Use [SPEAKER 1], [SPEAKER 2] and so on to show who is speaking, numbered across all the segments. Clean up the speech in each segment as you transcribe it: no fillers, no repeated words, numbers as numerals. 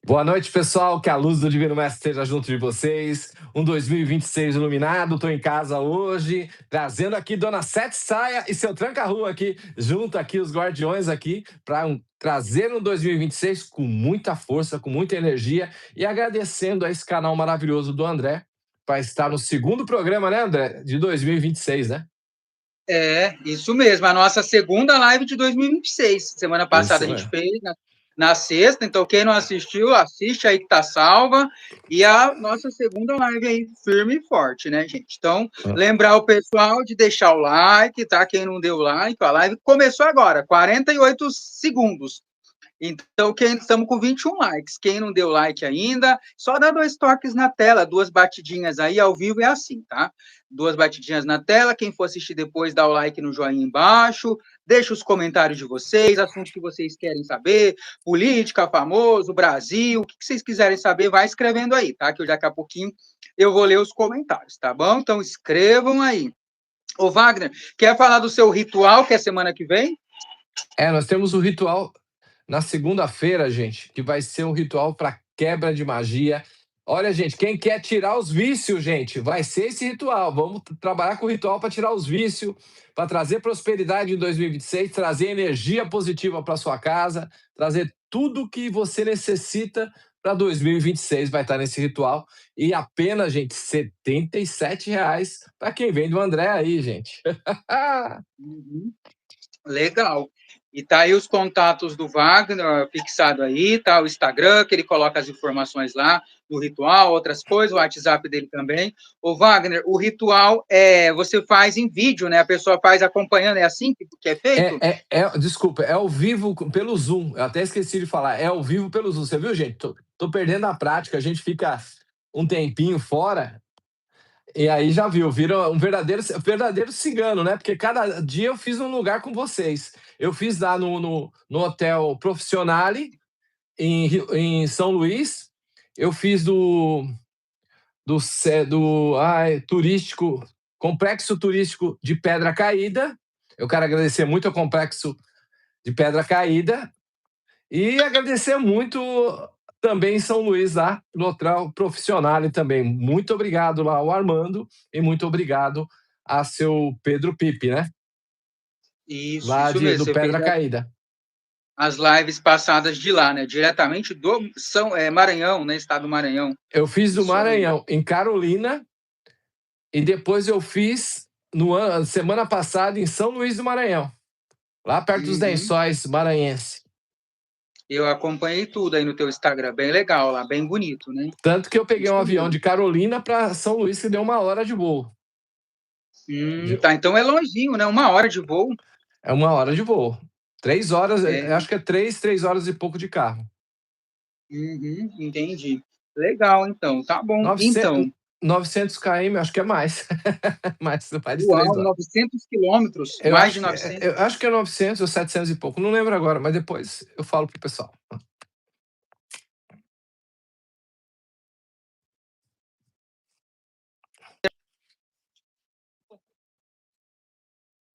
[SPEAKER 1] Boa noite, pessoal. Que a luz do Divino Mestre esteja junto de vocês. Um 2026 iluminado. Estou em casa hoje, trazendo aqui Dona Sete Saia e seu Tranca-Rua aqui, junto aqui, os guardiões aqui, para trazer um 2026 com muita força, com muita energia e agradecendo a esse canal maravilhoso do André, para estar no segundo programa, né, André? De 2026, né?
[SPEAKER 2] É, isso mesmo, a nossa segunda live de 2026. Semana passada
[SPEAKER 1] Isso
[SPEAKER 2] a gente
[SPEAKER 1] mesmo.
[SPEAKER 2] fez na sexta, então quem não assistiu, assiste aí que tá salva. E a nossa segunda live aí, firme e forte, né, gente? Então, lembrar o pessoal de deixar o like, tá? Quem não deu like, a live começou agora, 48 segundos. Então, estamos com 21 likes. Quem não deu like ainda, só dá 2 toques na tela, 2 batidinhas aí, ao vivo é assim, tá? 2 batidinhas na tela. Quem for assistir depois, dá o like no joinha embaixo, deixa os comentários de vocês, assuntos que vocês querem saber, política, famoso, Brasil, o que vocês quiserem saber, vai escrevendo aí, tá? Que daqui a pouquinho eu vou ler os comentários, tá bom? Então, escrevam aí. Ô, Wagner, quer falar do seu ritual, que é semana que vem?
[SPEAKER 1] Nós temos o ritual na segunda-feira, gente, que vai ser um ritual para quebra de magia. Olha, gente, quem quer tirar os vícios, gente, vai ser esse ritual. Vamos trabalhar com o ritual para tirar os vícios, para trazer prosperidade em 2026, trazer energia positiva para sua casa, trazer tudo que você necessita para 2026. Vai estar nesse ritual. E apenas, gente, R$ 77 para quem vem do André aí, gente.
[SPEAKER 2] Legal. E tá aí os contatos do Wagner fixado aí, tá o Instagram, que ele coloca as informações lá do ritual, outras coisas, o WhatsApp dele também. O Wagner, o ritual você faz em vídeo, né? A pessoa faz acompanhando, é assim que é feito?
[SPEAKER 1] Desculpa, é ao vivo pelo Zoom. Eu até esqueci de falar, é ao vivo pelo Zoom. Você viu, gente? Tô perdendo a prática, a gente fica um tempinho fora e aí já viu, vira um verdadeiro cigano, né? Porque cada dia eu fiz um lugar com vocês. Eu fiz lá no Hotel Profissionale, em São Luís. Eu fiz turístico, Complexo Turístico de Pedra Caída. Eu quero agradecer muito ao Complexo de Pedra Caída e agradecer muito também em São Luís, lá no Hotel Profissionale também. Muito obrigado lá ao Armando e muito obrigado a seu Pedro Pipe, né?
[SPEAKER 2] Isso mesmo.
[SPEAKER 1] Do
[SPEAKER 2] Você fez
[SPEAKER 1] Pedra Caída.
[SPEAKER 2] as lives passadas de lá, né? Diretamente do Maranhão, né? Estado do Maranhão.
[SPEAKER 1] Eu fiz do Maranhão, em Carolina, e depois eu fiz semana passada em São Luís do Maranhão, lá perto dos Lençóis maranhense.
[SPEAKER 2] Eu acompanhei tudo aí no teu Instagram, bem legal lá, bem bonito, né?
[SPEAKER 1] Tanto que eu peguei um avião de Carolina para São Luís, que deu 1 hora de voo.
[SPEAKER 2] Tá, então é longinho, né? 1 hora de voo.
[SPEAKER 1] É 1 hora de voo. 3 horas, acho que é 3 horas e pouco de carro.
[SPEAKER 2] Entendi. Legal, então. Tá bom.
[SPEAKER 1] 900 km, acho que é mais. mais de 3
[SPEAKER 2] Uau,
[SPEAKER 1] horas.
[SPEAKER 2] 900 quilômetros, mais de 900.
[SPEAKER 1] Eu acho que é 900 ou 700 e pouco, não lembro agora, mas depois eu falo pro pessoal.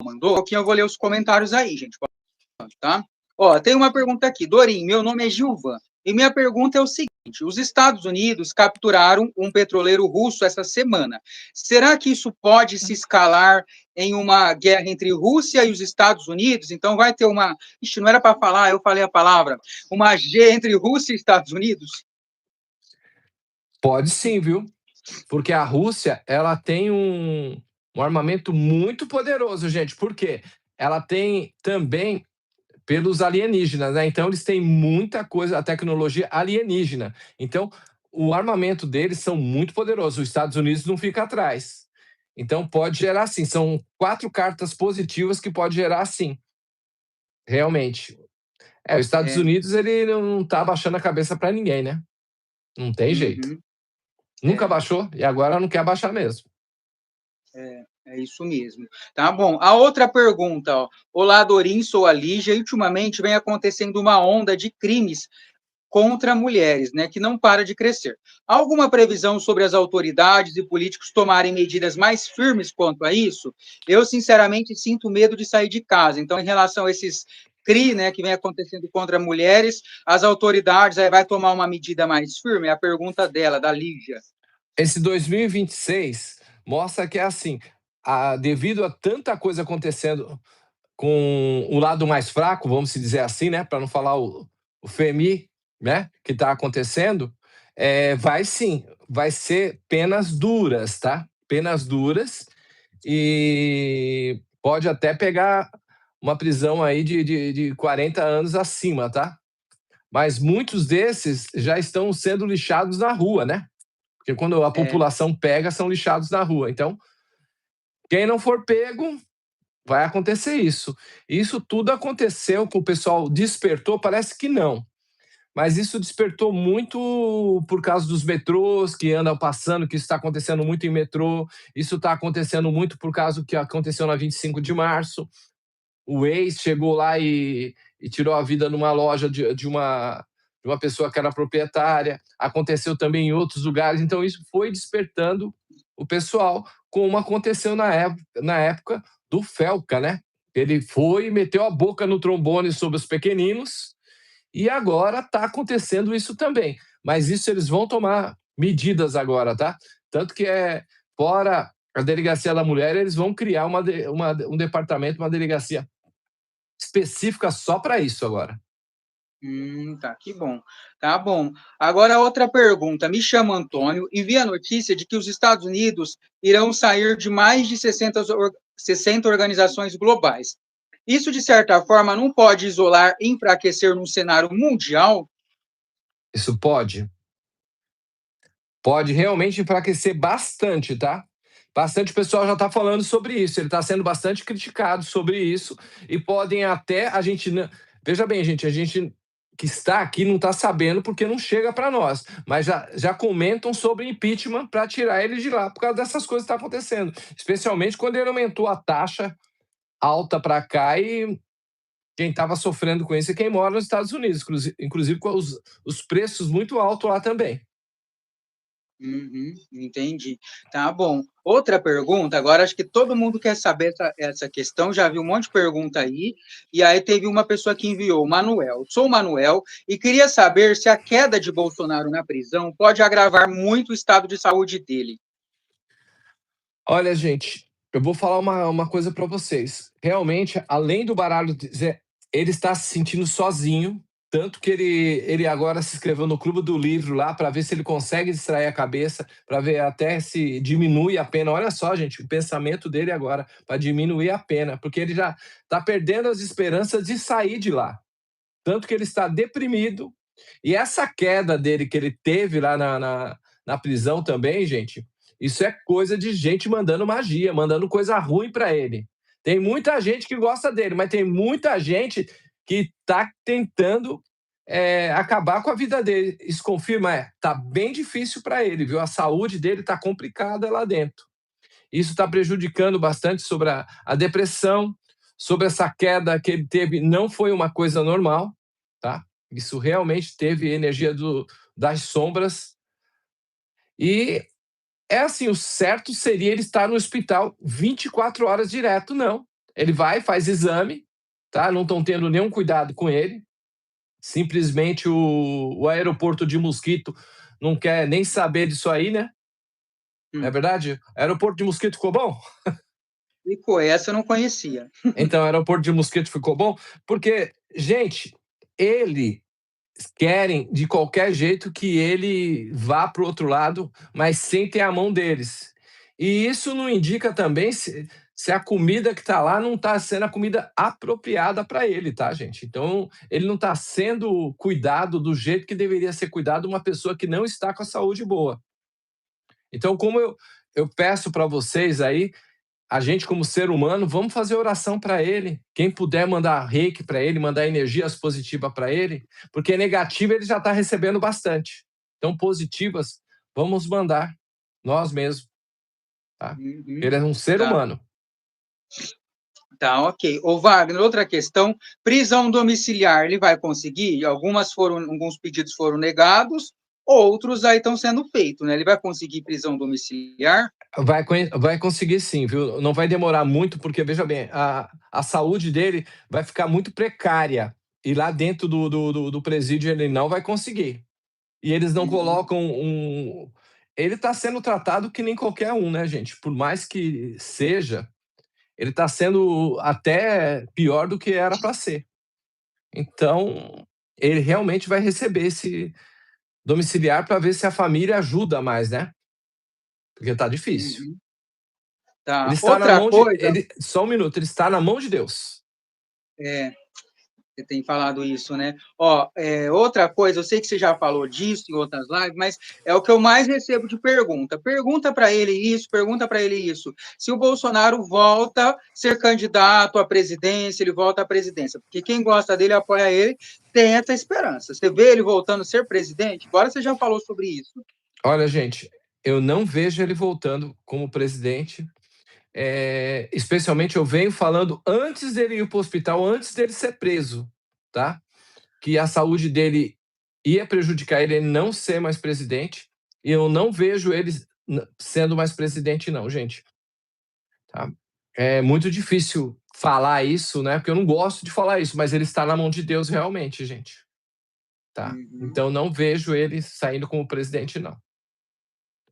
[SPEAKER 2] Mandou? Um pouquinho eu vou ler os comentários aí, gente. Tá? Ó, tem uma pergunta aqui. Dorim, meu nome é Gilvan. E minha pergunta é o seguinte: os Estados Unidos capturaram um petroleiro russo essa semana. Será que isso pode se escalar em uma guerra entre Rússia e os Estados Unidos? Então vai ter uma. Ixi, não era para falar, eu falei a palavra. Uma G entre Rússia e Estados Unidos?
[SPEAKER 1] Pode sim, viu? Porque a Rússia, ela tem um armamento muito poderoso, gente. Por quê? Ela tem também pelos alienígenas, né? Então eles têm muita coisa, a tecnologia alienígena. Então o armamento deles são muito poderosos. Os Estados Unidos não fica atrás. Então pode gerar sim. São 4 cartas positivas que pode gerar sim. Realmente. Os Estados Unidos, ele não tá abaixando a cabeça para ninguém, né? Não tem jeito. Nunca baixou e agora não quer abaixar mesmo.
[SPEAKER 2] É isso mesmo. Tá bom. A outra pergunta, ó. Olá, Dorim, sou a Lígia, e ultimamente vem acontecendo uma onda de crimes contra mulheres, né, que não para de crescer. Há alguma previsão sobre as autoridades e políticos tomarem medidas mais firmes quanto a isso? Eu, sinceramente, sinto medo de sair de casa. Então, em relação a esses CRI, né, que vem acontecendo contra mulheres, as autoridades aí vai tomar uma medida mais firme? É a pergunta dela, da Lígia.
[SPEAKER 1] Esse 2026 mostra que é assim, devido a tanta coisa acontecendo com o lado mais fraco, vamos dizer assim, né, para não falar o FEMI, né, que está acontecendo, vai sim, vai ser penas duras, tá? Penas duras, e pode até pegar uma prisão aí de 40 anos acima, tá? Mas muitos desses já estão sendo lixados na rua, né? Porque quando a população pega, são lixados na rua. Então, quem não for pego, vai acontecer isso. Isso tudo aconteceu que o pessoal despertou, parece que não. Mas isso despertou muito por causa dos metrôs que andam passando, que isso está acontecendo muito em metrô. Isso está acontecendo muito por causa do que aconteceu na 25 de março. O ex chegou lá e tirou a vida numa loja de uma pessoa que era proprietária. Aconteceu também em outros lugares. Então, isso foi despertando o pessoal, como aconteceu na época do Felca, né? Ele foi e meteu a boca no trombone sobre os pequeninos, e agora está acontecendo isso também. Mas isso eles vão tomar medidas agora, tá? Tanto que fora a delegacia da mulher, eles vão criar um departamento, uma delegacia específica só para isso agora.
[SPEAKER 2] Tá, que bom. Tá bom. Agora, outra pergunta. Me chamo Antônio e vi a notícia de que os Estados Unidos irão sair de mais de 60 organizações globais. Isso, de certa forma, não pode isolar e enfraquecer num cenário mundial?
[SPEAKER 1] Isso pode. Pode realmente enfraquecer bastante, tá? Bastante pessoal já está falando sobre isso. Ele está sendo bastante criticado sobre isso. E podem até. Veja bem, gente, a gente que está aqui não está sabendo porque não chega para nós. Mas já comentam sobre impeachment para tirar ele de lá por causa dessas coisas que estão acontecendo. Especialmente quando ele aumentou a taxa alta para cá, e quem estava sofrendo com isso é quem mora nos Estados Unidos, inclusive com os preços muito altos lá também.
[SPEAKER 2] Entendi. Tá bom. Outra pergunta, agora acho que todo mundo quer saber essa questão, já vi um monte de pergunta aí, e aí teve uma pessoa que enviou, Manuel. Sou o Manuel e queria saber se a queda de Bolsonaro na prisão pode agravar muito o estado de saúde dele.
[SPEAKER 1] Olha, gente, eu vou falar uma coisa para vocês. Realmente, além do baralho dizer, ele está se sentindo sozinho, tanto que ele agora se inscreveu no Clube do Livro lá para ver se ele consegue distrair a cabeça, para ver até se diminui a pena. Olha só, gente, o pensamento dele agora, para diminuir a pena, porque ele já está perdendo as esperanças de sair de lá. Tanto que ele está deprimido, e essa queda dele que ele teve lá na prisão também, gente, isso é coisa de gente mandando magia, mandando coisa ruim para ele. Tem muita gente que gosta dele, mas tem muita gente que está tentando acabar com a vida dele. Isso confirma, tá bem difícil para ele, viu? A saúde dele está complicada lá dentro. Isso está prejudicando bastante sobre a depressão, sobre essa queda que ele teve. Não foi uma coisa normal, tá? Isso realmente teve energia das sombras. E é assim, o certo seria ele estar no hospital 24 horas direto. Não. Ele vai, faz exame, tá? Não estão tendo nenhum cuidado com ele. Simplesmente o aeroporto de Mosquito não quer nem saber disso aí, né? Não é verdade? O aeroporto de Mosquito ficou bom?
[SPEAKER 2] Ficou, essa eu não conhecia.
[SPEAKER 1] Então, o aeroporto de Mosquito ficou bom? Porque, gente, eles querem de qualquer jeito que ele vá para o outro lado, mas sem ter a mão deles. E isso não indica também se a comida que está lá não está sendo a comida apropriada para ele, tá, gente? Então, ele não está sendo cuidado do jeito que deveria ser cuidado uma pessoa que não está com a saúde boa. Então, como eu peço para vocês aí, a gente como ser humano, vamos fazer oração para ele. Quem puder mandar reiki para ele, mandar energias positivas para ele, porque negativa ele já está recebendo bastante. Então, positivas, vamos mandar nós mesmos. Tá? Ele é um ser humano.
[SPEAKER 2] Tá, ok. Ô, Wagner, outra questão, prisão domiciliar, ele vai conseguir? Alguns pedidos foram negados, outros aí estão sendo feitos, né? Ele vai conseguir prisão domiciliar?
[SPEAKER 1] Vai conseguir sim, viu? Não vai demorar muito, porque veja bem, a saúde dele vai ficar muito precária. E lá dentro do presídio ele não vai conseguir. E eles não
[SPEAKER 2] Uhum.
[SPEAKER 1] colocam um. Ele está sendo tratado que nem qualquer um, né, gente? Por mais que seja, ele está sendo até pior do que era para ser. Então, ele realmente vai receber esse domiciliar para ver se a família ajuda mais, né? Porque tá difícil.
[SPEAKER 2] Uhum.
[SPEAKER 1] Ele
[SPEAKER 2] Tá.
[SPEAKER 1] está na
[SPEAKER 2] Outra
[SPEAKER 1] mão de.
[SPEAKER 2] coisa,
[SPEAKER 1] Só um minuto, ele está na mão de Deus.
[SPEAKER 2] é, você tem falado isso, né? Ó, outra coisa, eu sei que você já falou disso em outras lives, mas é o que eu mais recebo de pergunta. Pergunta para ele isso, pergunta para ele isso. Se o Bolsonaro volta a ser candidato à presidência, ele volta à presidência, porque quem gosta dele, apoia ele, tem essa esperança. Você vê ele voltando a ser presidente? Agora você já falou sobre isso.
[SPEAKER 1] Olha, gente, eu não vejo ele voltando como presidente. Especialmente eu venho falando antes dele ir para o hospital, antes dele ser preso, tá? Que a saúde dele ia prejudicar ele não ser mais presidente. E eu não vejo ele sendo mais presidente, não, gente. Tá? É muito difícil falar isso, né? Porque eu não gosto de falar isso, mas ele está na mão de Deus realmente, gente. Tá?
[SPEAKER 2] Uhum,
[SPEAKER 1] Então não vejo ele saindo como presidente, não.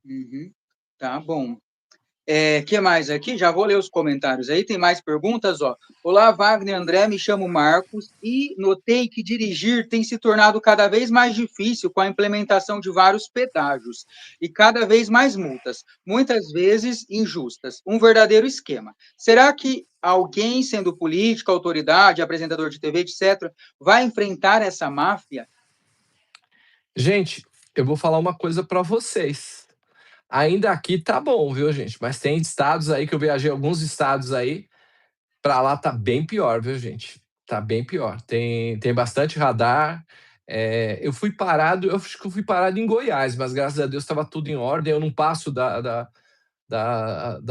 [SPEAKER 2] uhum. Tá bom. Que mais aqui? Já vou ler os comentários aí. Tem mais perguntas, ó. Olá, Wagner André, me chamo Marcos e notei que dirigir tem se tornado cada vez mais difícil com a implementação de vários pedágios e cada vez mais multas, muitas vezes injustas. Um verdadeiro esquema. Será que alguém, sendo político, autoridade, apresentador de TV, etc., vai enfrentar essa máfia?
[SPEAKER 1] Gente, eu vou falar uma coisa para vocês. Ainda aqui tá bom, viu, gente? Mas tem estados aí que eu viajei, alguns estados aí, para lá tá bem pior, viu, gente? Tá bem pior. Tem bastante radar. Eu fui parado, eu acho que eu fui parado em Goiás, mas graças a Deus estava tudo em ordem. Eu não passo da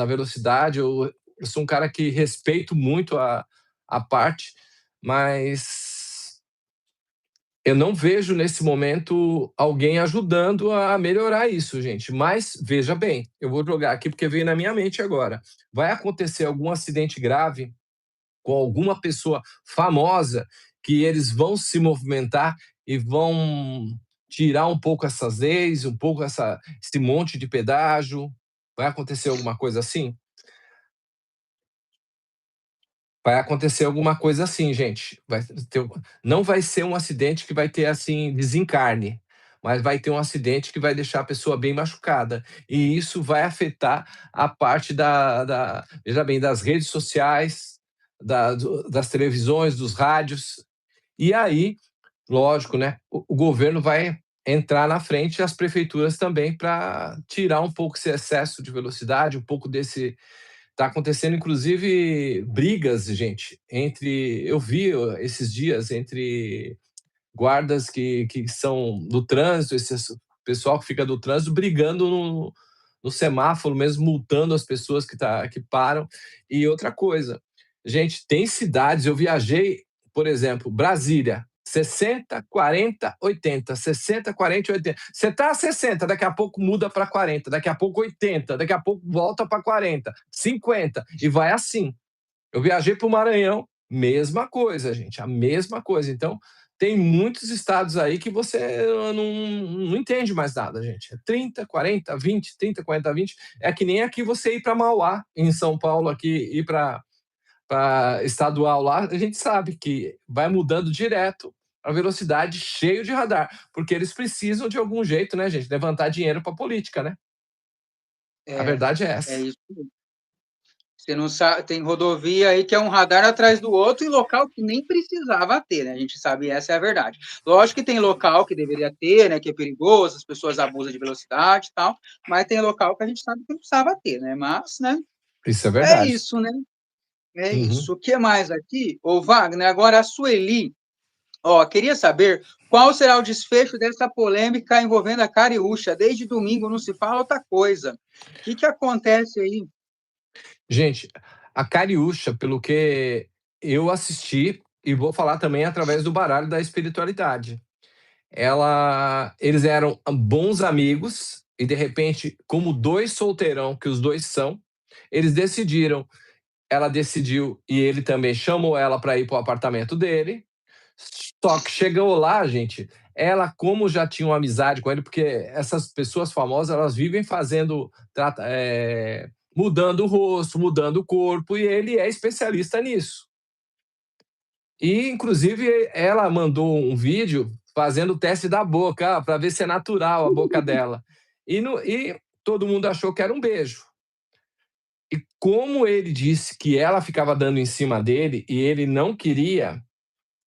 [SPEAKER 1] velocidade. Eu sou um cara que respeito muito a parte, mas eu não vejo nesse momento alguém ajudando a melhorar isso, gente. Mas veja bem, eu vou jogar aqui porque veio na minha mente agora. Vai acontecer algum acidente grave com alguma pessoa famosa que eles vão se movimentar e vão tirar um pouco essas leis, um pouco esse monte de pedágio. Vai acontecer alguma coisa assim? Vai acontecer alguma coisa assim, gente. Não vai ser um acidente que vai ter assim desencarne, mas vai ter um acidente que vai deixar a pessoa bem machucada. E isso vai afetar a parte veja bem, das redes sociais, das televisões, dos rádios. E aí, lógico, né? O governo vai entrar na frente e as prefeituras também para tirar um pouco esse excesso de velocidade, um pouco desse. Tá acontecendo, inclusive, brigas, gente, eu vi esses dias entre guardas que são do trânsito, esse pessoal que fica do trânsito, brigando no semáforo, mesmo multando as pessoas que param. E outra coisa, gente, tem cidades, eu viajei, por exemplo, Brasília, 60, 40, 80, 60, 40, 80. Você está a 60, daqui a pouco muda para 40, daqui a pouco 80, daqui a pouco volta para 40, 50, e vai assim. Eu viajei para o Maranhão, mesma coisa, gente, a mesma coisa. Então, tem muitos estados aí que você não entende mais nada, gente. É 30, 40, 20, 30, 40, 20. É que nem aqui você ir para Mauá, em São Paulo, aqui, ir para estadual lá, a gente sabe que vai mudando direto a velocidade, cheio de radar, porque eles precisam de algum jeito, né, gente, levantar dinheiro para política, né? A
[SPEAKER 2] É,
[SPEAKER 1] verdade é
[SPEAKER 2] é
[SPEAKER 1] essa.
[SPEAKER 2] isso. Você não sabe, tem rodovia aí que é um radar atrás do outro e local que nem precisava ter, né? A gente sabe, essa é a verdade. Lógico que tem local que deveria ter, né? Que é perigoso, as pessoas abusam de velocidade e tal, mas tem local que a gente sabe que não precisava ter, né? Mas, né?
[SPEAKER 1] Isso é
[SPEAKER 2] É
[SPEAKER 1] verdade.
[SPEAKER 2] isso, né? É
[SPEAKER 1] Uhum.
[SPEAKER 2] isso. O que mais aqui? Ô, Wagner, agora a Sueli, ó, queria saber qual será o desfecho dessa polêmica envolvendo a Cariúcha. Desde domingo não se fala outra coisa. O que acontece aí?
[SPEAKER 1] Gente, a Cariúcha, pelo que eu assisti, e vou falar também através do baralho da espiritualidade. Eles eram bons amigos, e de repente, como dois solteirão que os dois são, eles decidiram, ela decidiu e ele também chamou ela para ir para o apartamento dele. Só que chegou lá, gente, ela, como já tinha uma amizade com ele, porque essas pessoas famosas, elas vivem fazendo, mudando o rosto, mudando o corpo, e ele é especialista nisso. E, inclusive, ela mandou um vídeo fazendo o teste da boca, para ver se é natural a boca dela. E todo mundo achou que era um beijo. E como ele disse que ela ficava dando em cima dele e ele não queria,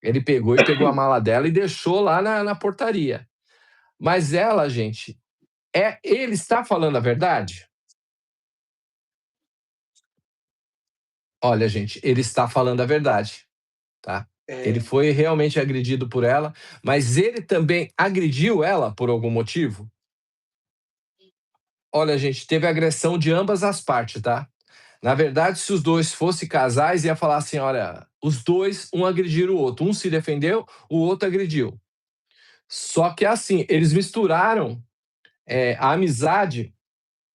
[SPEAKER 1] ele pegou a mala dela e deixou lá na portaria. Mas ela, gente, ele está falando a verdade? Olha, gente, ele está falando a verdade, tá? Ele
[SPEAKER 2] É,
[SPEAKER 1] foi realmente agredido por ela, mas ele também agrediu ela por algum motivo? Olha, gente, teve agressão de ambas as partes, tá? Na verdade, se os dois fossem casais, ia falar assim: olha, os dois, um agrediram o outro. Um se defendeu, o outro agrediu. Só que assim, eles misturaram a amizade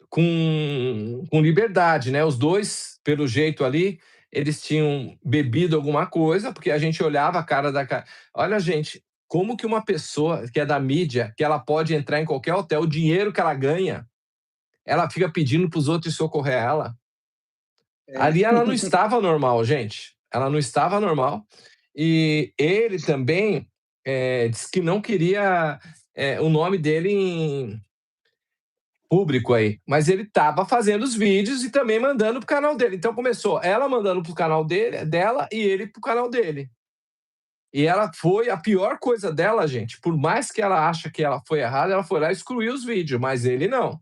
[SPEAKER 1] com liberdade, né? Os dois, pelo jeito ali, eles tinham bebido alguma coisa, porque a gente olhava a cara da cara. Olha, gente, como que uma pessoa que é da mídia, que ela pode entrar em qualquer hotel, o dinheiro que ela ganha, ela fica pedindo para os outros socorrer ela.
[SPEAKER 2] é.
[SPEAKER 1] Ali ela não estava normal, gente. Ela não estava normal. E ele também disse que não queria o nome dele em público aí, mas ele estava fazendo os vídeos e também mandando pro canal dele. Então começou ela mandando pro canal dela e ele pro canal dele. E ela foi a pior coisa dela, gente. Por mais que ela acha que ela foi errada, ela foi lá e excluiu os vídeos, mas ele não.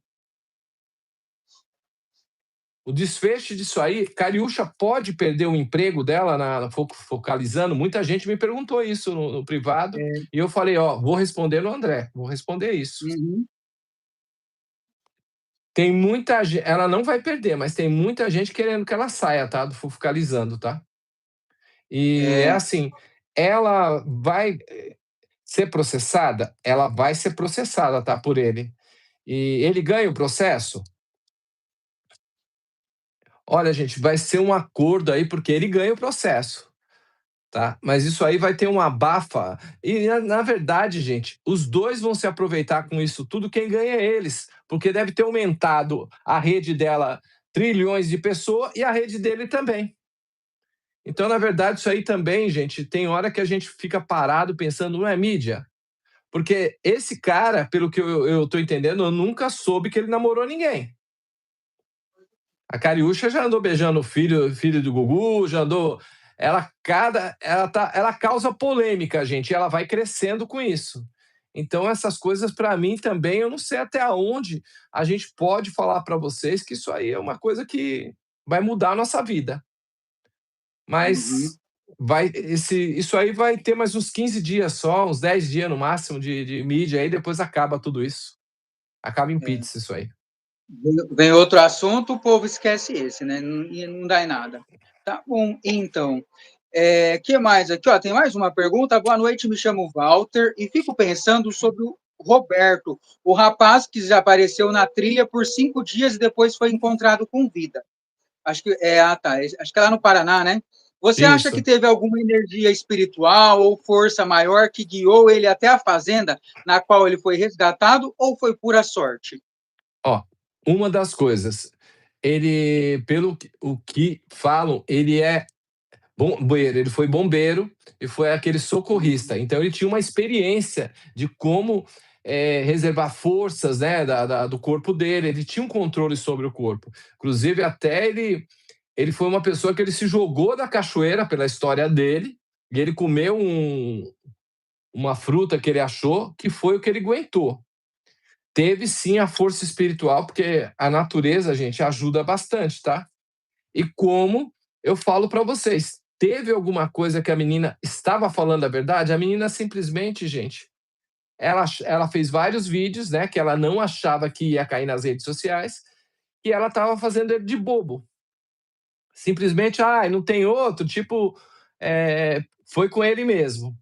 [SPEAKER 1] O desfecho disso aí, Cariúcha pode perder o emprego dela focalizando? Muita gente me perguntou isso no privado
[SPEAKER 2] É,
[SPEAKER 1] e eu falei, ó, vou responder no André, vou responder isso.
[SPEAKER 2] uhum,
[SPEAKER 1] Tem muita gente, ela não vai perder, mas tem muita gente querendo que ela saia, tá? Do focalizando, tá? E é
[SPEAKER 2] é,
[SPEAKER 1] assim, ela vai ser processada? Ela vai ser processada, tá? Por ele. E ele ganha o processo? Olha, gente, vai ser um acordo aí, porque ele ganha o processo. Tá? Mas isso aí vai ter uma abafa. E, na verdade, gente, os dois vão se aproveitar com isso tudo, quem ganha é eles, porque deve ter aumentado a rede dela trilhões de pessoas e a rede dele também. Então, na verdade, isso aí também, gente, tem hora que a gente fica parado pensando, não é mídia? Porque esse cara, pelo que eu tô entendendo, eu nunca soube que ele namorou ninguém. A Cariúcha já andou beijando o filho do Gugu, já andou. Ela causa polêmica, gente, e ela vai crescendo com isso. Então, essas coisas, para mim também, eu não sei até onde a gente pode falar para vocês que isso aí é uma coisa que vai mudar a nossa vida.
[SPEAKER 2] uhum,
[SPEAKER 1] Mas isso aí vai ter mais uns 15 dias só, uns 10 dias no máximo de mídia, aí depois acaba tudo isso. Acaba em
[SPEAKER 2] é.
[SPEAKER 1] pizza isso aí.
[SPEAKER 2] Vem outro assunto, o povo esquece esse, né? E não dá em nada. Tá bom, então. Que mais aqui? Ó, tem mais uma pergunta. Boa noite, me chamo Walter e fico pensando sobre o Roberto, o rapaz que desapareceu na trilha por 5 dias e depois foi encontrado com vida. Acho que tá. Acho que é lá no Paraná, né? Você acha que
[SPEAKER 1] Isso.
[SPEAKER 2] teve alguma energia espiritual ou força maior que guiou ele até a fazenda na qual ele foi resgatado ou foi pura sorte?
[SPEAKER 1] Ó, uma das coisas, ele, o que falam, ele é bombeiro, ele foi bombeiro e foi aquele socorrista. Então ele tinha uma experiência de como reservar forças, né, do corpo dele. Ele tinha um controle sobre o corpo. Inclusive até ele foi uma pessoa que ele se jogou da cachoeira pela história dele e ele comeu uma fruta que ele achou que foi o que ele aguentou. Teve sim a força espiritual, porque a natureza, gente, ajuda bastante, tá? E como eu falo para vocês, teve alguma coisa que a menina estava falando a verdade? A menina simplesmente, gente, ela fez vários vídeos, né, que ela não achava que ia cair nas redes sociais, e ela estava fazendo ele de bobo. Simplesmente, não tem outro, tipo, foi com ele mesmo.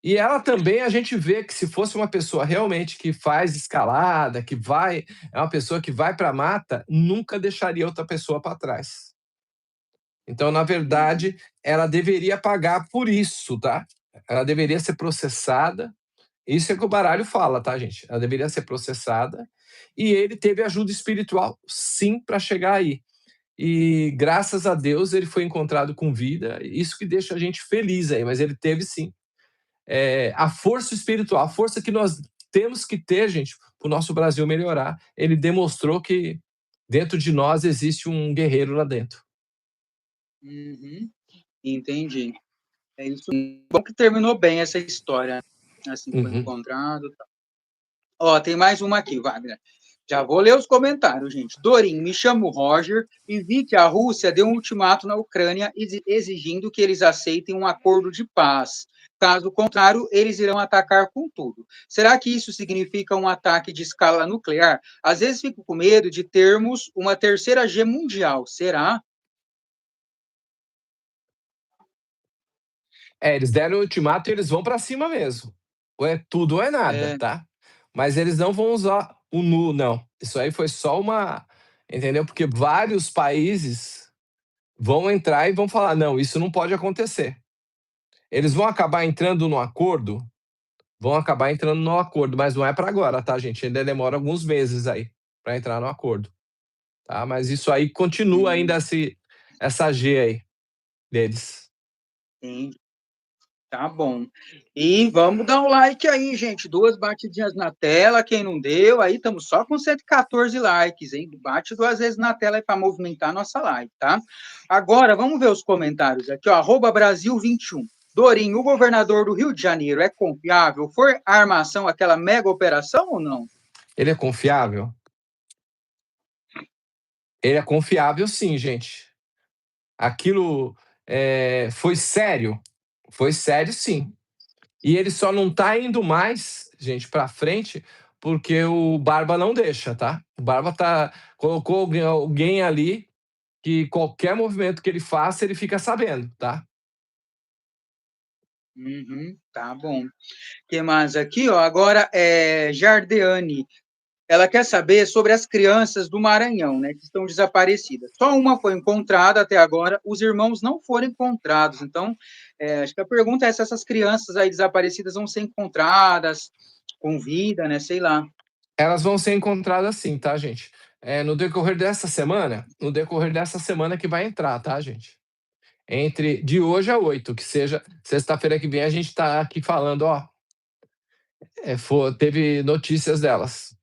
[SPEAKER 1] E ela também, a gente vê que se fosse uma pessoa realmente que faz escalada, é uma pessoa que vai para a mata, nunca deixaria outra pessoa para trás. Então, na verdade, ela deveria pagar por isso, tá? Ela deveria ser processada. Isso é que o baralho fala, tá, gente? Ela deveria ser processada. E ele teve ajuda espiritual, sim, para chegar aí. E graças a Deus ele foi encontrado com vida. Isso que deixa a gente feliz aí, mas ele teve sim a força espiritual, a força que nós temos que ter, gente, para o nosso Brasil melhorar. Ele demonstrou que dentro de nós existe um guerreiro lá dentro.
[SPEAKER 2] Uhum. Entendi. É isso. Bom que terminou bem essa história. Assim, foi encontrado. Tá. Ó, tem mais uma aqui, Wagner. Já vou ler os comentários, gente. Dorim, me chamo Roger e vi que a Rússia deu um ultimato na Ucrânia exigindo que eles aceitem um acordo de paz. Caso contrário, eles irão atacar com tudo. Será que isso significa um ataque de escala nuclear? Às vezes fico com medo de termos uma terceira G mundial. Será?
[SPEAKER 1] Eles deram o ultimato e eles vão para cima mesmo. Ou é tudo ou é nada, tá? Mas eles não vão usar o nu, não. Isso aí foi só uma. Entendeu? Porque vários países vão entrar e vão falar: não, isso não pode acontecer. Eles vão acabar entrando no acordo? Vão acabar entrando no acordo, mas não é para agora, tá, gente? Ainda demora alguns meses aí para entrar no acordo. Tá? Mas isso aí continua ainda essa G aí deles.
[SPEAKER 2] Sim. Tá bom. E vamos dar um like aí, gente. 2 batidinhas na tela. Quem não deu, aí estamos só com 114 likes, hein? Bate 2 vezes na tela aí para movimentar a nossa live, tá? Agora, vamos ver os comentários aqui, ó. @Brasil21. Dorim, o governador do Rio de Janeiro é confiável? Foi a armação aquela mega operação ou não?
[SPEAKER 1] Ele é confiável? Ele é confiável, sim, gente. Aquilo foi sério? Foi sério, sim. E ele só não tá indo mais, gente, para frente, porque o Barba não deixa, tá? O Barba colocou alguém ali que qualquer movimento que ele faça, ele fica sabendo, tá?
[SPEAKER 2] Tá bom. O que mais aqui, ó? Agora é Jardeane. Ela quer saber sobre as crianças do Maranhão, né, que estão desaparecidas. Só uma foi encontrada até agora, os irmãos não foram encontrados. Então, acho que a pergunta é se essas crianças aí desaparecidas vão ser encontradas com vida, né, sei lá.
[SPEAKER 1] Elas vão ser encontradas sim, tá, gente? No decorrer dessa semana que vai entrar, tá, gente? Entre de hoje a 8, que seja sexta-feira que vem, a gente tá aqui falando, ó, teve notícias delas.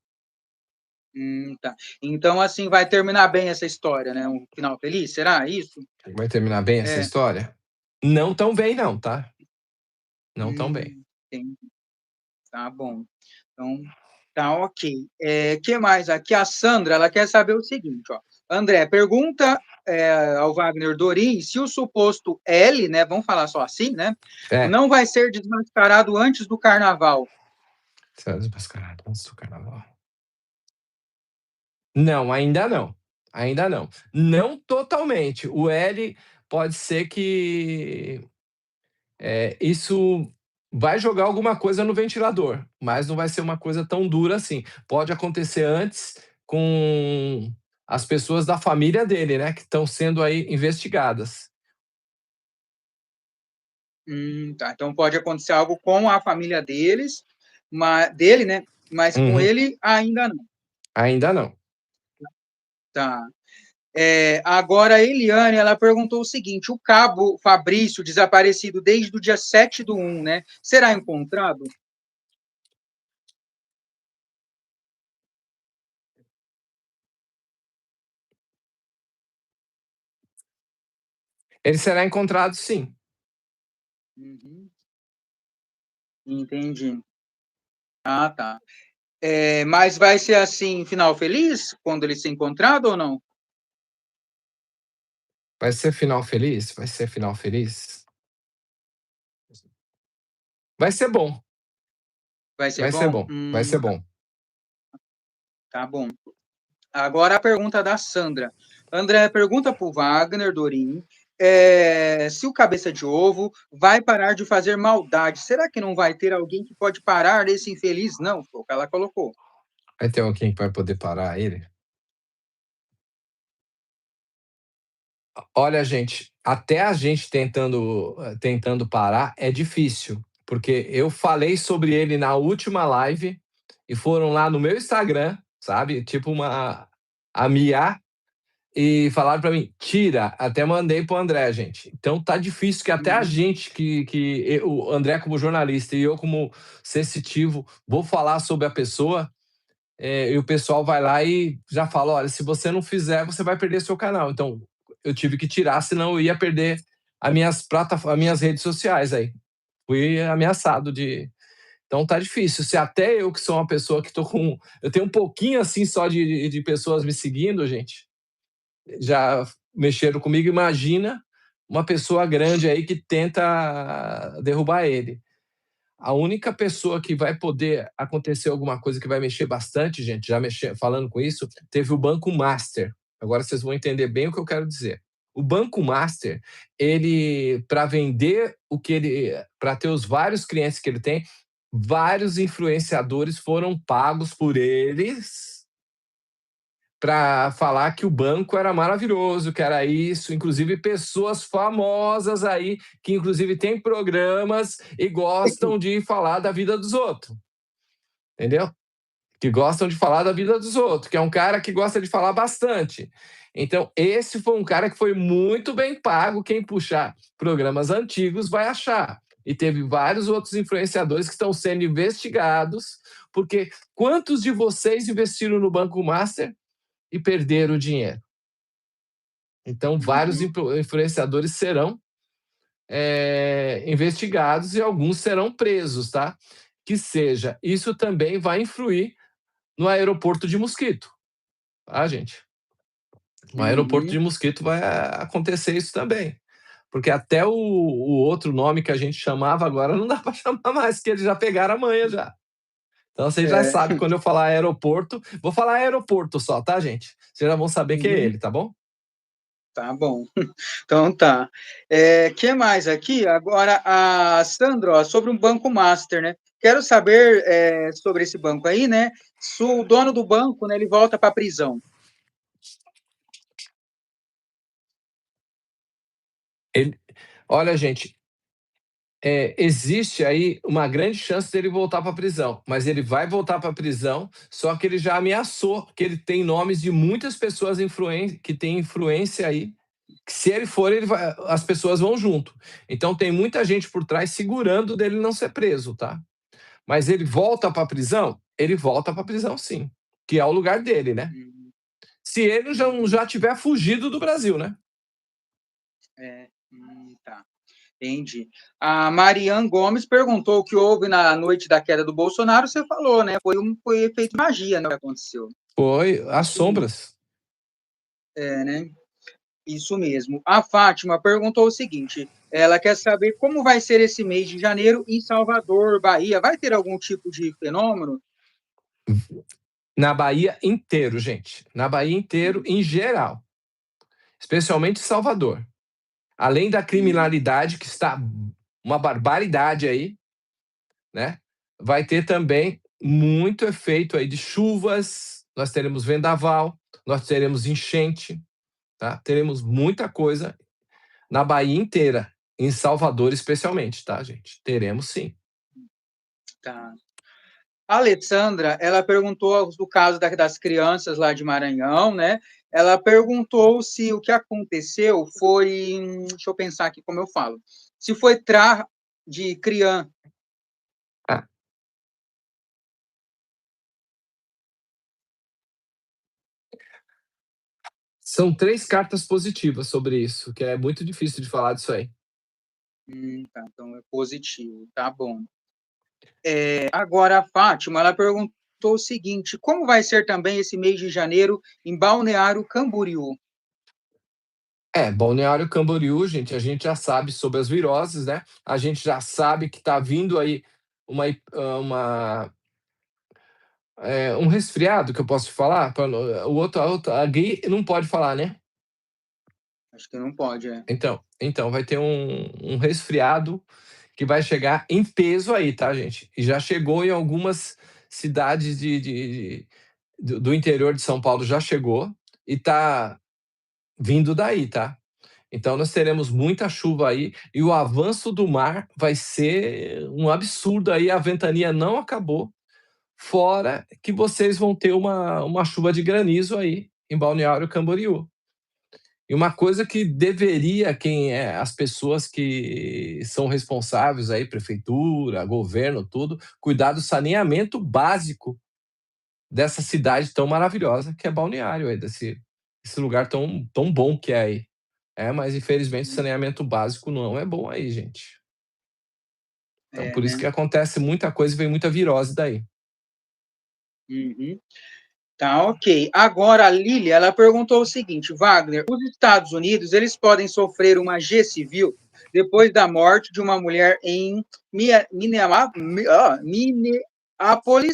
[SPEAKER 2] Tá. Então, assim, vai terminar bem essa história, né? Um final feliz, será isso?
[SPEAKER 1] Vai terminar bem essa história? Não tão bem não, tá? Não tão bem.
[SPEAKER 2] Entendi. Tá bom. Então, tá ok. Que mais? Aqui a Sandra, ela quer saber o seguinte, ó. André, pergunta ao Wagner Dorim se o suposto L, né, vamos falar só assim, né, não vai ser desmascarado antes do carnaval.
[SPEAKER 1] Será desmascarado antes do carnaval? Não, ainda não. Ainda não. Não totalmente. O L pode ser que isso vai jogar alguma coisa no ventilador, mas não vai ser uma coisa tão dura assim. Pode acontecer antes com as pessoas da família dele, né, que estão sendo aí investigadas.
[SPEAKER 2] Tá. Então pode acontecer algo com a família dele, né, mas com ele ainda não.
[SPEAKER 1] Ainda não.
[SPEAKER 2] Tá. Agora a Eliane, ela perguntou o seguinte, o cabo Fabrício, desaparecido desde o dia 7/1, né, será encontrado?
[SPEAKER 1] Ele será encontrado, sim.
[SPEAKER 2] Entendi. Ah, tá. Mas vai ser assim, final feliz, quando ele ser encontrado ou não?
[SPEAKER 1] Vai ser final feliz? Vai ser final feliz? Vai ser bom.
[SPEAKER 2] Vai ser
[SPEAKER 1] Vai ser
[SPEAKER 2] bom?
[SPEAKER 1] bom. Vai ser bom.
[SPEAKER 2] Tá bom. Agora a pergunta da Sandra. André, pergunta para o Wagner Dorim se o cabeça de ovo vai parar de fazer maldade, será que não vai ter alguém que pode parar esse infeliz? Não, foi o que ela colocou.
[SPEAKER 1] Vai ter alguém que vai poder parar ele? Olha, gente, até a gente tentando parar é difícil, porque eu falei sobre ele na última live e foram lá no meu Instagram, sabe, tipo uma a Mia, e falaram para mim: "Tira", até mandei para o André, gente. Então tá difícil que até a
[SPEAKER 2] Uhum.
[SPEAKER 1] gente o André como jornalista e eu como sensitivo, vou falar sobre a pessoa, e o pessoal vai lá e já fala: olha, se você não fizer, você vai perder seu canal. Então, eu tive que tirar, senão eu ia perder as minhas redes sociais aí. Fui ameaçado de. Então tá difícil. Se até eu, que sou uma pessoa que tô com. Eu tenho um pouquinho assim só de pessoas me seguindo, gente, já mexeram comigo. Imagina uma pessoa grande aí que tenta derrubar ele. A única pessoa que vai poder acontecer alguma coisa que vai mexer bastante, gente, já mexer, falando com isso, teve o Banco Master. Agora vocês vão entender bem o que eu quero dizer. O Banco Master, ele, para vender o que ele, para ter os vários clientes que ele tem, vários influenciadores foram pagos por eles para falar que o banco era maravilhoso, que era isso, inclusive pessoas famosas aí, que inclusive têm programas e gostam de falar da vida dos outros, entendeu? Que gostam de falar da vida dos outros, que é um cara que gosta de falar bastante. Então, esse foi um cara que foi muito bem pago. Quem puxar programas antigos vai achar. E teve vários outros influenciadores que estão sendo investigados, porque quantos de vocês investiram no Banco Master e perderam o dinheiro? Então, vários
[SPEAKER 2] Uhum.
[SPEAKER 1] influenciadores serão investigados e alguns serão presos, tá? Que seja, isso também vai influir no aeroporto de Mosquito, tá, gente? No aeroporto
[SPEAKER 2] Uhum.
[SPEAKER 1] de Mosquito vai acontecer isso também. Porque até o outro nome que a gente chamava agora não dá para chamar mais, que eles já pegaram a manha já. Então vocês já
[SPEAKER 2] É.
[SPEAKER 1] sabem quando eu falar aeroporto, vou falar aeroporto só, tá, gente? Vocês já vão saber que é
[SPEAKER 2] Uhum.
[SPEAKER 1] ele, tá bom?
[SPEAKER 2] Tá bom. Então tá. Que mais aqui? Agora, a Sandra, ó, sobre um banco master, né? Quero saber sobre esse banco aí, né? Se o dono do banco, né, ele volta para a prisão.
[SPEAKER 1] Ele, olha, gente, existe aí uma grande chance dele voltar para a prisão, mas ele vai voltar para a prisão, só que ele já ameaçou, que ele tem nomes de muitas pessoas que têm influência aí, que se ele for, as pessoas vão junto. Então tem muita gente por trás segurando dele não ser preso, tá? Mas ele volta para a prisão? Ele volta para a prisão, sim, que é o lugar dele, né?
[SPEAKER 2] Uhum.
[SPEAKER 1] Se ele
[SPEAKER 2] Uhum.
[SPEAKER 1] já tiver fugido do Brasil, né?
[SPEAKER 2] Tá. Entendi. A Mariane Gomes perguntou o que houve na noite da queda do Bolsonaro. Você falou, né? Foi efeito magia, né, que aconteceu.
[SPEAKER 1] Foi as
[SPEAKER 2] Isso mesmo.
[SPEAKER 1] sombras.
[SPEAKER 2] Né? Isso mesmo. A Fátima perguntou o seguinte: ela quer saber como vai ser esse mês de janeiro em Salvador, Bahia. Vai ter algum tipo de fenômeno?
[SPEAKER 1] Na Bahia inteiro, gente. Na Bahia inteiro, em geral. Especialmente Salvador. Além da criminalidade, que está uma barbaridade aí, né? Vai ter também muito efeito aí de chuvas, nós teremos vendaval, nós teremos enchente, tá? Teremos muita coisa na Bahia inteira, em Salvador especialmente, tá, gente? Teremos sim.
[SPEAKER 2] Tá. A Alessandra, ela perguntou do caso das crianças lá de Maranhão, né? Ela perguntou se o que aconteceu foi, deixa eu pensar aqui como eu falo, se foi de criança.
[SPEAKER 1] Ah, são 3 cartas positivas sobre isso, que é muito difícil de falar disso aí.
[SPEAKER 2] Tá, então é positivo, tá bom. Agora, a Fátima, ela perguntou o seguinte: como vai ser também esse mês de janeiro em Balneário Camboriú?
[SPEAKER 1] Balneário Camboriú, gente, a gente já sabe sobre as viroses, né? A gente já sabe que tá vindo aí uma, uma um resfriado que eu posso te falar. O outro, a gay não pode falar, né?
[SPEAKER 2] Acho que não pode,
[SPEAKER 1] Então vai ter um resfriado que vai chegar em peso aí, tá, gente? E já chegou em algumas cidades do interior de São Paulo, já chegou e tá vindo daí, tá? Então nós teremos muita chuva aí e o avanço do mar vai ser um absurdo aí, a ventania não acabou, fora que vocês vão ter uma chuva de granizo aí em Balneário Camboriú. E uma coisa que deveria as pessoas que são responsáveis aí, prefeitura, governo, tudo, cuidar do saneamento básico dessa cidade tão maravilhosa que é Balneário, aí, esse lugar tão bom que é aí. Mas infelizmente o saneamento básico não é bom aí, gente. Então por isso
[SPEAKER 2] né?
[SPEAKER 1] que acontece muita coisa e vem muita virose daí.
[SPEAKER 2] Uhum. Tá, ok. Agora, a Lília, ela perguntou o seguinte, Wagner, os Estados Unidos, eles podem sofrer uma G civil depois da morte de uma mulher em Minneapolis,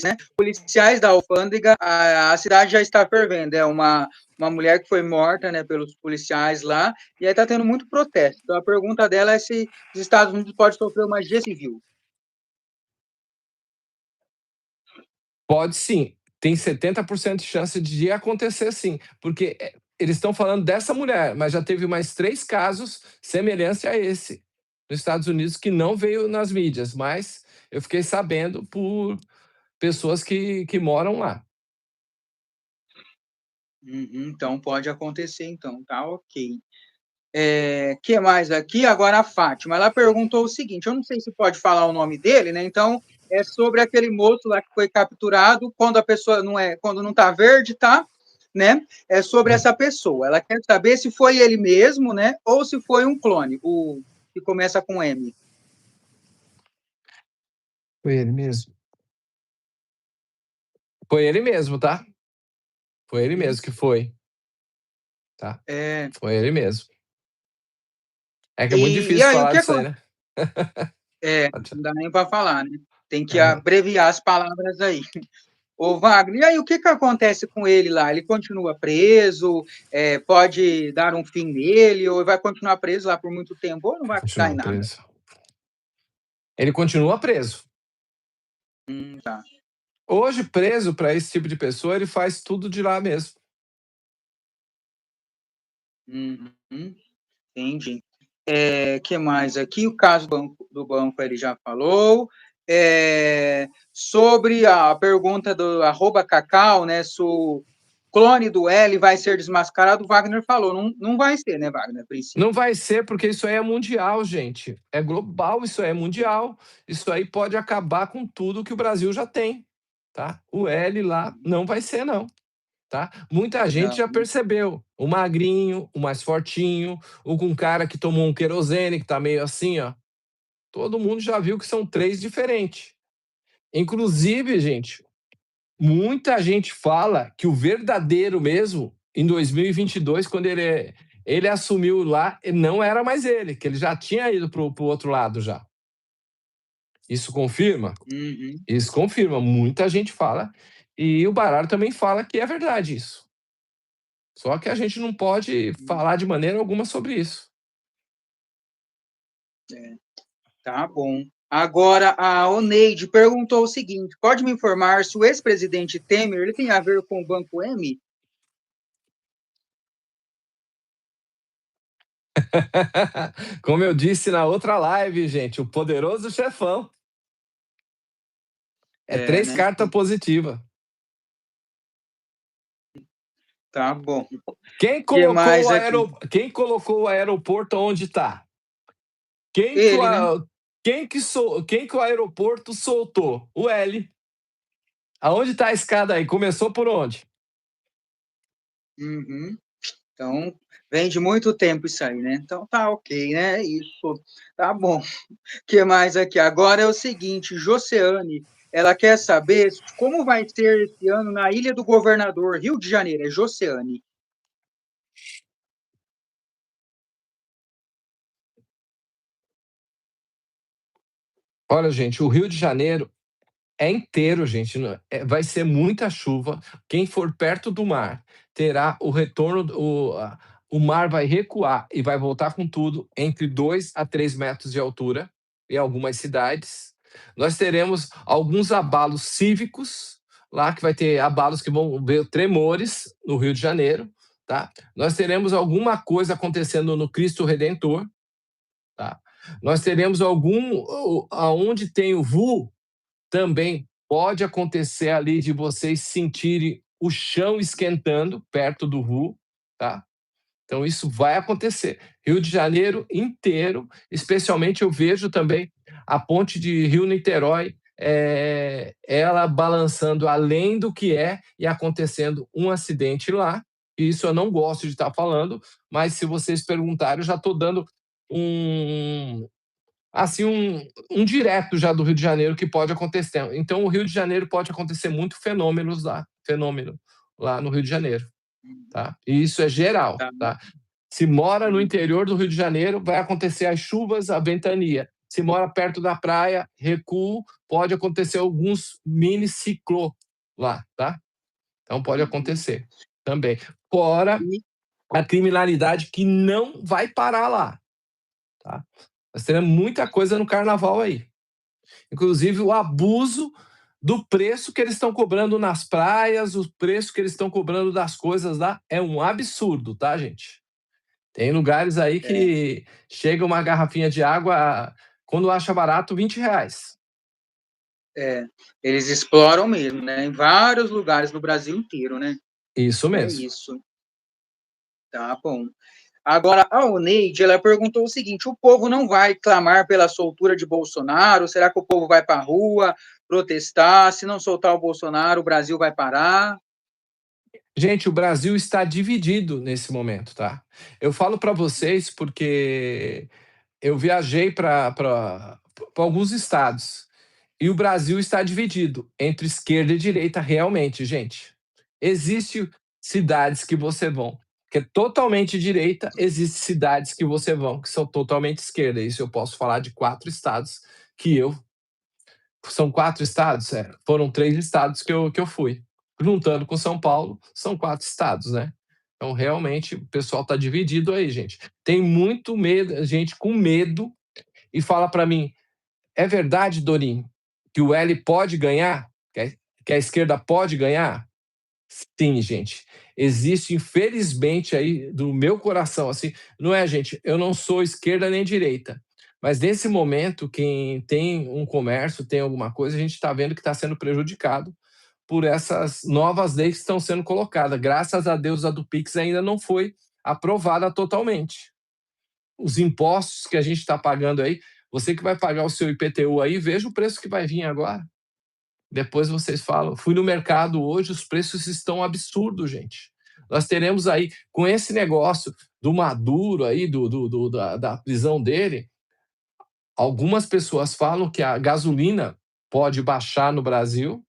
[SPEAKER 2] né? Policiais da alfândega, a cidade já está fervendo, é uma mulher que foi morta, né, pelos policiais lá, e aí está tendo muito protesto. Então, a pergunta dela é se os Estados Unidos podem sofrer uma G civil.
[SPEAKER 1] Pode sim, tem 70% de chance de acontecer sim, porque eles estão falando dessa mulher, mas já teve mais 3 casos semelhantes a esse nos Estados Unidos que não veio nas mídias, mas eu fiquei sabendo por pessoas que moram lá.
[SPEAKER 2] Uhum, então pode acontecer, então, tá ok. Que mais aqui? Agora a Fátima, ela perguntou o seguinte, eu não sei se pode falar o nome dele, né? Então, é sobre aquele moço lá que foi capturado quando a pessoa quando não tá verde, tá? Né? É sobre essa pessoa. Ela quer saber se foi ele mesmo, né? Ou se foi um clone, o que começa com M.
[SPEAKER 1] Foi ele mesmo. Foi ele mesmo, tá? Foi ele mesmo que foi, tá?
[SPEAKER 2] É,
[SPEAKER 1] Foi ele mesmo. É que é muito
[SPEAKER 2] e
[SPEAKER 1] difícil
[SPEAKER 2] aí, o
[SPEAKER 1] falar
[SPEAKER 2] que
[SPEAKER 1] disso aí,
[SPEAKER 2] acontece?
[SPEAKER 1] né?
[SPEAKER 2] Não dá nem para falar, né? Tem que
[SPEAKER 1] Aham.
[SPEAKER 2] abreviar as palavras aí. Ô, Wagner, e aí o que acontece com ele lá? Ele continua preso? Pode dar um fim nele? Ou vai continuar preso lá por muito tempo? Ou não vai dar em
[SPEAKER 1] Continua
[SPEAKER 2] nada?
[SPEAKER 1] preso. Ele continua preso.
[SPEAKER 2] Tá.
[SPEAKER 1] Hoje, preso para esse tipo de pessoa, ele faz tudo de lá mesmo.
[SPEAKER 2] Uhum. Entendi. Que mais aqui? O caso do banco ele já falou. Sobre a pergunta do @cacau, né? Se o clone do L vai ser desmascarado, o Wagner falou. Não, não vai ser, né, Wagner, a princípio.
[SPEAKER 1] Não vai ser, porque isso aí é mundial, gente. É global, isso aí é mundial. Isso aí pode acabar com tudo que o Brasil já tem, tá? O L lá não vai ser, não, tá? Muita gente
[SPEAKER 2] Não.
[SPEAKER 1] já percebeu. O magrinho, o mais fortinho, o com cara que tomou um querosene, que tá meio assim, ó. Todo mundo já viu que são 3 diferentes. Inclusive, gente, muita gente fala que o verdadeiro mesmo, em 2022, quando ele assumiu lá, não era mais ele, que ele já tinha ido para o outro lado já. Isso confirma?
[SPEAKER 2] Uhum.
[SPEAKER 1] Isso confirma. Muita gente fala. E o Baralho também fala que é verdade isso. Só que a gente não pode falar de maneira alguma sobre isso.
[SPEAKER 2] Tá bom. Agora, a Oneide perguntou o seguinte: pode me informar se o ex-presidente Temer ele tem a ver com o Banco M?
[SPEAKER 1] Como eu disse na outra live, gente, o poderoso chefão. É 3
[SPEAKER 2] Né?
[SPEAKER 1] cartas positivas.
[SPEAKER 2] Tá bom.
[SPEAKER 1] Quem
[SPEAKER 2] Que
[SPEAKER 1] colocou
[SPEAKER 2] mais aqui?
[SPEAKER 1] Quem colocou o aeroporto onde está? Quem que,
[SPEAKER 2] Ele, né?
[SPEAKER 1] Quem que o aeroporto soltou? O L. Aonde está a escada aí? Começou por onde?
[SPEAKER 2] Uhum. Então, vem de muito tempo isso aí, né? Então, tá ok, né? Isso. Tá bom. Que mais aqui? Agora é o seguinte, Josiane, ela quer saber como vai ser esse ano na Ilha do Governador, Rio de Janeiro. É Josiane.
[SPEAKER 1] Olha, gente, o Rio de Janeiro é inteiro, gente. Vai ser muita chuva. Quem for perto do mar terá o retorno, o mar vai recuar e vai voltar com tudo entre 2 a 3 metros de altura em algumas cidades. Nós teremos alguns abalos cívicos lá, que vai ter abalos que vão ver tremores no Rio de Janeiro, tá? Nós teremos alguma coisa acontecendo no Cristo Redentor, tá? Nós teremos aonde tem o VU, também pode acontecer ali de vocês sentirem o chão esquentando perto do VU, tá? Então isso vai acontecer. Rio de Janeiro inteiro, especialmente eu vejo também a ponte de Rio-Niterói, ela balançando além do que é e acontecendo um acidente lá. E isso eu não gosto de estar falando, mas se vocês perguntarem, eu já estou dando um, assim, um direto já do Rio de Janeiro que pode acontecer. Então o Rio de Janeiro pode acontecer muito fenômeno lá no Rio de Janeiro, tá? E isso é geral,
[SPEAKER 2] Tá.
[SPEAKER 1] tá? Se mora no interior do Rio de Janeiro, vai acontecer as chuvas, a ventania. Se mora perto da praia, recuo, pode acontecer alguns mini ciclô lá, tá? Então pode
[SPEAKER 2] Uhum.
[SPEAKER 1] acontecer também. Fora
[SPEAKER 2] E
[SPEAKER 1] a criminalidade que não vai parar lá, tá? Nós teremos muita coisa no carnaval aí. Inclusive o abuso do preço que eles estão cobrando nas praias, o preço que eles estão cobrando das coisas lá é um absurdo, tá, gente? Tem lugares aí
[SPEAKER 2] é,
[SPEAKER 1] que chega uma garrafinha de água, quando acha barato, R$ 20.
[SPEAKER 2] é, eles exploram mesmo, né? Em vários lugares no Brasil inteiro, né?
[SPEAKER 1] Isso
[SPEAKER 2] É
[SPEAKER 1] mesmo.
[SPEAKER 2] isso. Tá bom. Agora, a Oneide, ela perguntou o seguinte: o povo não vai clamar pela soltura de Bolsonaro? Será que o povo vai para a rua protestar? Se não soltar o Bolsonaro, o Brasil vai parar?
[SPEAKER 1] Gente, o Brasil está dividido nesse momento, tá? Eu falo para vocês porque eu viajei para alguns estados e o Brasil está dividido entre esquerda e direita realmente, gente. Existe cidades que você vão que é totalmente direita, existe cidades que você vão que são totalmente esquerda. Isso eu posso falar de 4 estados que eu são 4 estados? É, foram 3 estados que eu fui. Juntando com São Paulo, são 4 estados, né? Então, realmente, o pessoal está dividido aí, gente. Tem muito medo, gente com medo, e fala para mim: é verdade, Dorim, que o L pode ganhar? Que a esquerda pode ganhar? Sim, gente. Existe, infelizmente, aí, do meu coração, assim, não é, gente? Eu não sou esquerda nem direita. Mas nesse momento, quem tem um comércio, tem alguma coisa, a gente está vendo que está sendo prejudicado por essas novas leis que estão sendo colocadas. Graças a Deus, a do Pix ainda não foi aprovada totalmente. Os impostos que a gente está pagando aí, você que vai pagar o seu IPTU aí, veja o preço que vai vir agora. Depois vocês falam. Fui no mercado hoje, os preços estão absurdos, gente. Nós teremos aí, com esse negócio do Maduro aí, da prisão dele, algumas pessoas falam que a gasolina pode baixar no Brasil,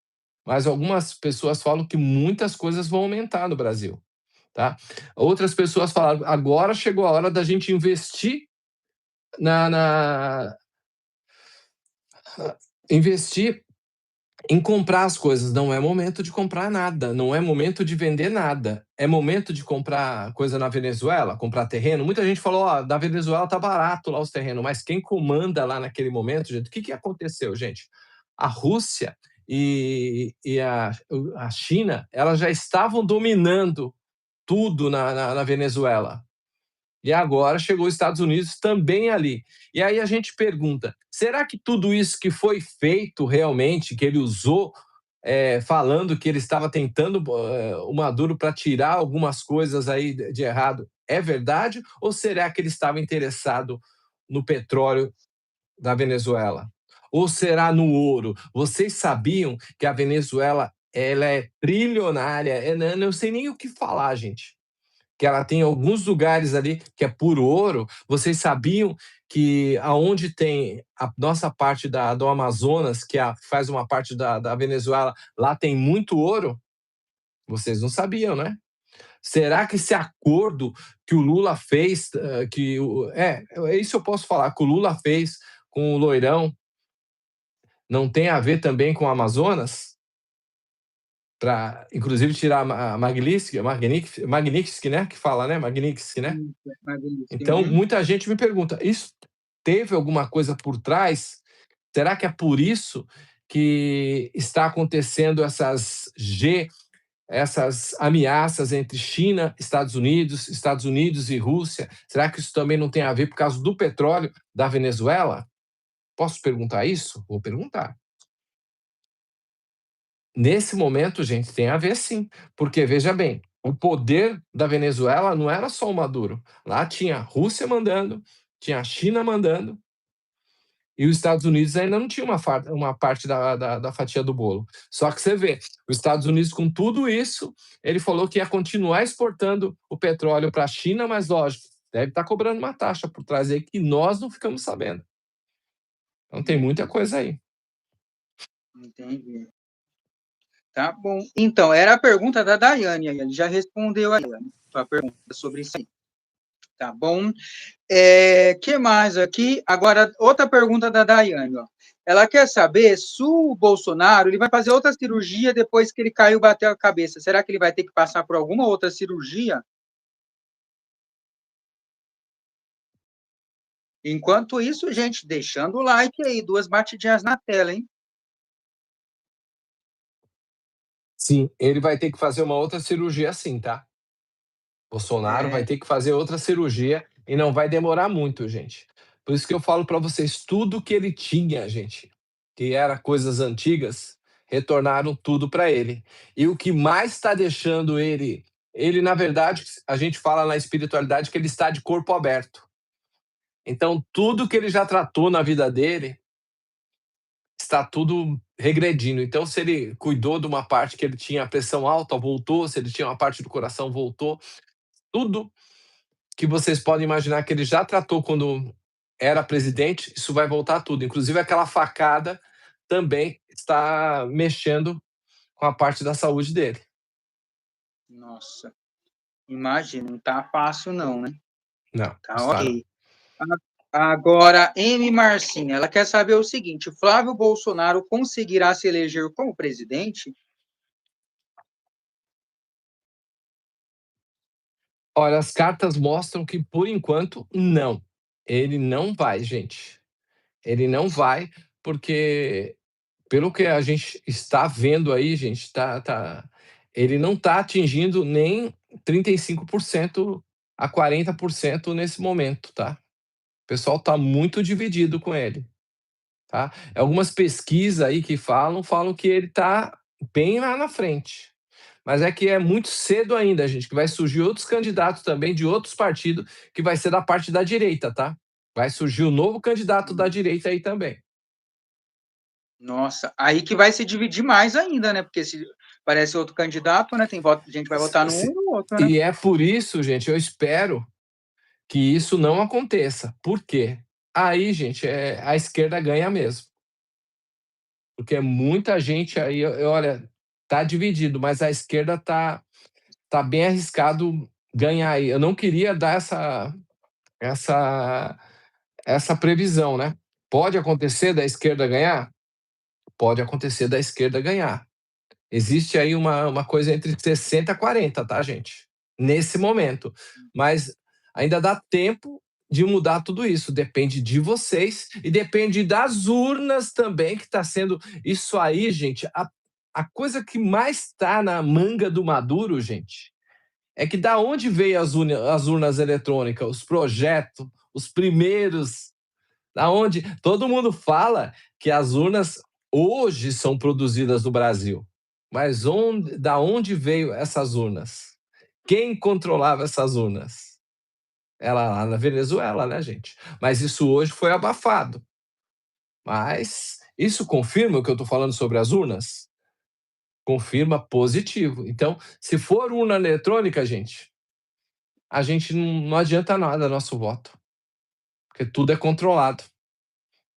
[SPEAKER 1] mas algumas pessoas falam que muitas coisas vão aumentar no Brasil, tá? Outras pessoas falaram, agora chegou a hora da gente investir na, na investir em comprar as coisas. Não é momento de comprar nada, não é momento de vender nada. É momento de comprar coisa na Venezuela, comprar terreno. Muita gente falou, ó, da Venezuela tá barato lá os terrenos, mas quem comanda lá naquele momento, gente, o que aconteceu, gente? A Rússia e a China, elas já estavam dominando tudo na Venezuela. E agora chegou os Estados Unidos também ali. E aí a gente pergunta: será que tudo isso que foi feito realmente, que ele usou, falando que ele estava tentando o Maduro para tirar algumas coisas aí de errado, é verdade? Ou será que ele estava interessado no petróleo da Venezuela? Ou será no ouro? Vocês sabiam que a Venezuela ela é trilionária? Não sei nem o que falar, gente, que ela tem alguns lugares ali que é puro ouro. Vocês sabiam que aonde tem a nossa parte do Amazonas, que faz uma parte da Venezuela, lá tem muito ouro? Vocês não sabiam, né? Será que esse acordo que o Lula fez, é isso eu posso falar, que o Lula fez com o Loirão, não tem a ver também com o Amazonas? para, inclusive, tirar a Magnitsky, né? Que fala, né? Magnitsky, né? Então, muita gente me pergunta: isso teve alguma coisa por trás? Será que é por isso que está acontecendo essas ameaças entre China, Estados Unidos e Rússia? Será que isso também não tem a ver por causa do petróleo da Venezuela? Posso perguntar isso? Vou perguntar. Nesse momento, gente, tem a ver sim, porque veja bem, o poder da Venezuela não era só o Maduro. Lá tinha a Rússia mandando, tinha a China mandando, e os Estados Unidos ainda não tinha uma parte da fatia do bolo. Só que você vê, os Estados Unidos, com tudo isso, ele falou que ia continuar exportando o petróleo para a China, mas lógico, deve estar cobrando uma taxa por trás aí que nós não ficamos sabendo. Então tem muita coisa aí.
[SPEAKER 2] Entendi. Tá bom. Então, era a pergunta da Daiane, ele já respondeu aí a pergunta sobre isso aí. Tá bom? Que mais aqui? Agora, outra pergunta da Daiane, ó. Ela quer saber se o Bolsonaro ele vai fazer outra cirurgia depois que ele caiu e bateu a cabeça. Será que ele vai ter que passar por alguma outra cirurgia? Enquanto isso, gente, deixando o like aí, 2 batidinhas na tela, hein?
[SPEAKER 1] Sim, ele vai ter que fazer uma outra cirurgia sim, tá? Bolsonaro vai ter que fazer outra cirurgia e não vai demorar muito, gente. Por isso que eu falo para vocês, tudo que ele tinha, gente, que era coisas antigas, retornaram tudo para ele. E o que mais está deixando ele na verdade, a gente fala na espiritualidade que ele está de corpo aberto. Então, tudo que ele já tratou na vida dele está tudo regredindo. Então, se ele cuidou de uma parte que ele tinha pressão alta, voltou. Se ele tinha uma parte do coração, voltou. Tudo que vocês podem imaginar que ele já tratou quando era presidente, isso vai voltar tudo. Inclusive, aquela facada também está mexendo com a parte da saúde dele.
[SPEAKER 2] Nossa, imagina, não tá fácil não, né?
[SPEAKER 1] Não,
[SPEAKER 2] Tá
[SPEAKER 1] está
[SPEAKER 2] ok. Agora, M. Marcinha, ela quer saber o seguinte: Flávio Bolsonaro conseguirá se eleger como presidente?
[SPEAKER 1] Olha, as cartas mostram que, por enquanto, não. Ele não vai, gente. Ele não vai, porque, pelo que a gente está vendo aí, gente, ele não está atingindo nem 35% a 40% nesse momento, tá? O pessoal está muito dividido com ele, tá? Algumas pesquisas aí que falam que ele está bem lá na frente. Mas é que é muito cedo ainda, gente, que vai surgir outros candidatos também de outros partidos, que vai ser da parte da direita, tá? Vai surgir um novo candidato da direita aí também.
[SPEAKER 2] Nossa, aí que vai se dividir mais ainda, né? Porque se parece outro candidato, né? Tem voto, a gente vai votar num ou no outro, né?
[SPEAKER 1] E é por isso, gente, eu espero que isso não aconteça. Por quê? Aí, gente, a esquerda ganha mesmo. Porque muita gente aí, olha, tá dividido, mas a esquerda tá bem arriscado ganhar aí. Eu não queria dar essa previsão, né? Pode acontecer da esquerda ganhar? Pode acontecer da esquerda ganhar. Existe aí uma coisa entre 60 a 40, tá, gente? Nesse momento. Mas ainda dá tempo de mudar tudo isso. Depende de vocês e depende das urnas também, que está sendo. Isso aí, gente, a coisa que mais está na manga do Maduro, gente, é que da onde veio as urnas eletrônicas, os projetos, os primeiros. Da onde todo mundo fala que as urnas hoje são produzidas no Brasil. Mas da onde veio essas urnas? Quem controlava essas urnas? Ela lá na Venezuela, né, gente? Mas isso hoje foi abafado. Mas isso confirma o que eu estou falando sobre as urnas? Confirma positivo. Então, se for urna eletrônica, gente, a gente não adianta nada nosso voto, porque tudo é controlado.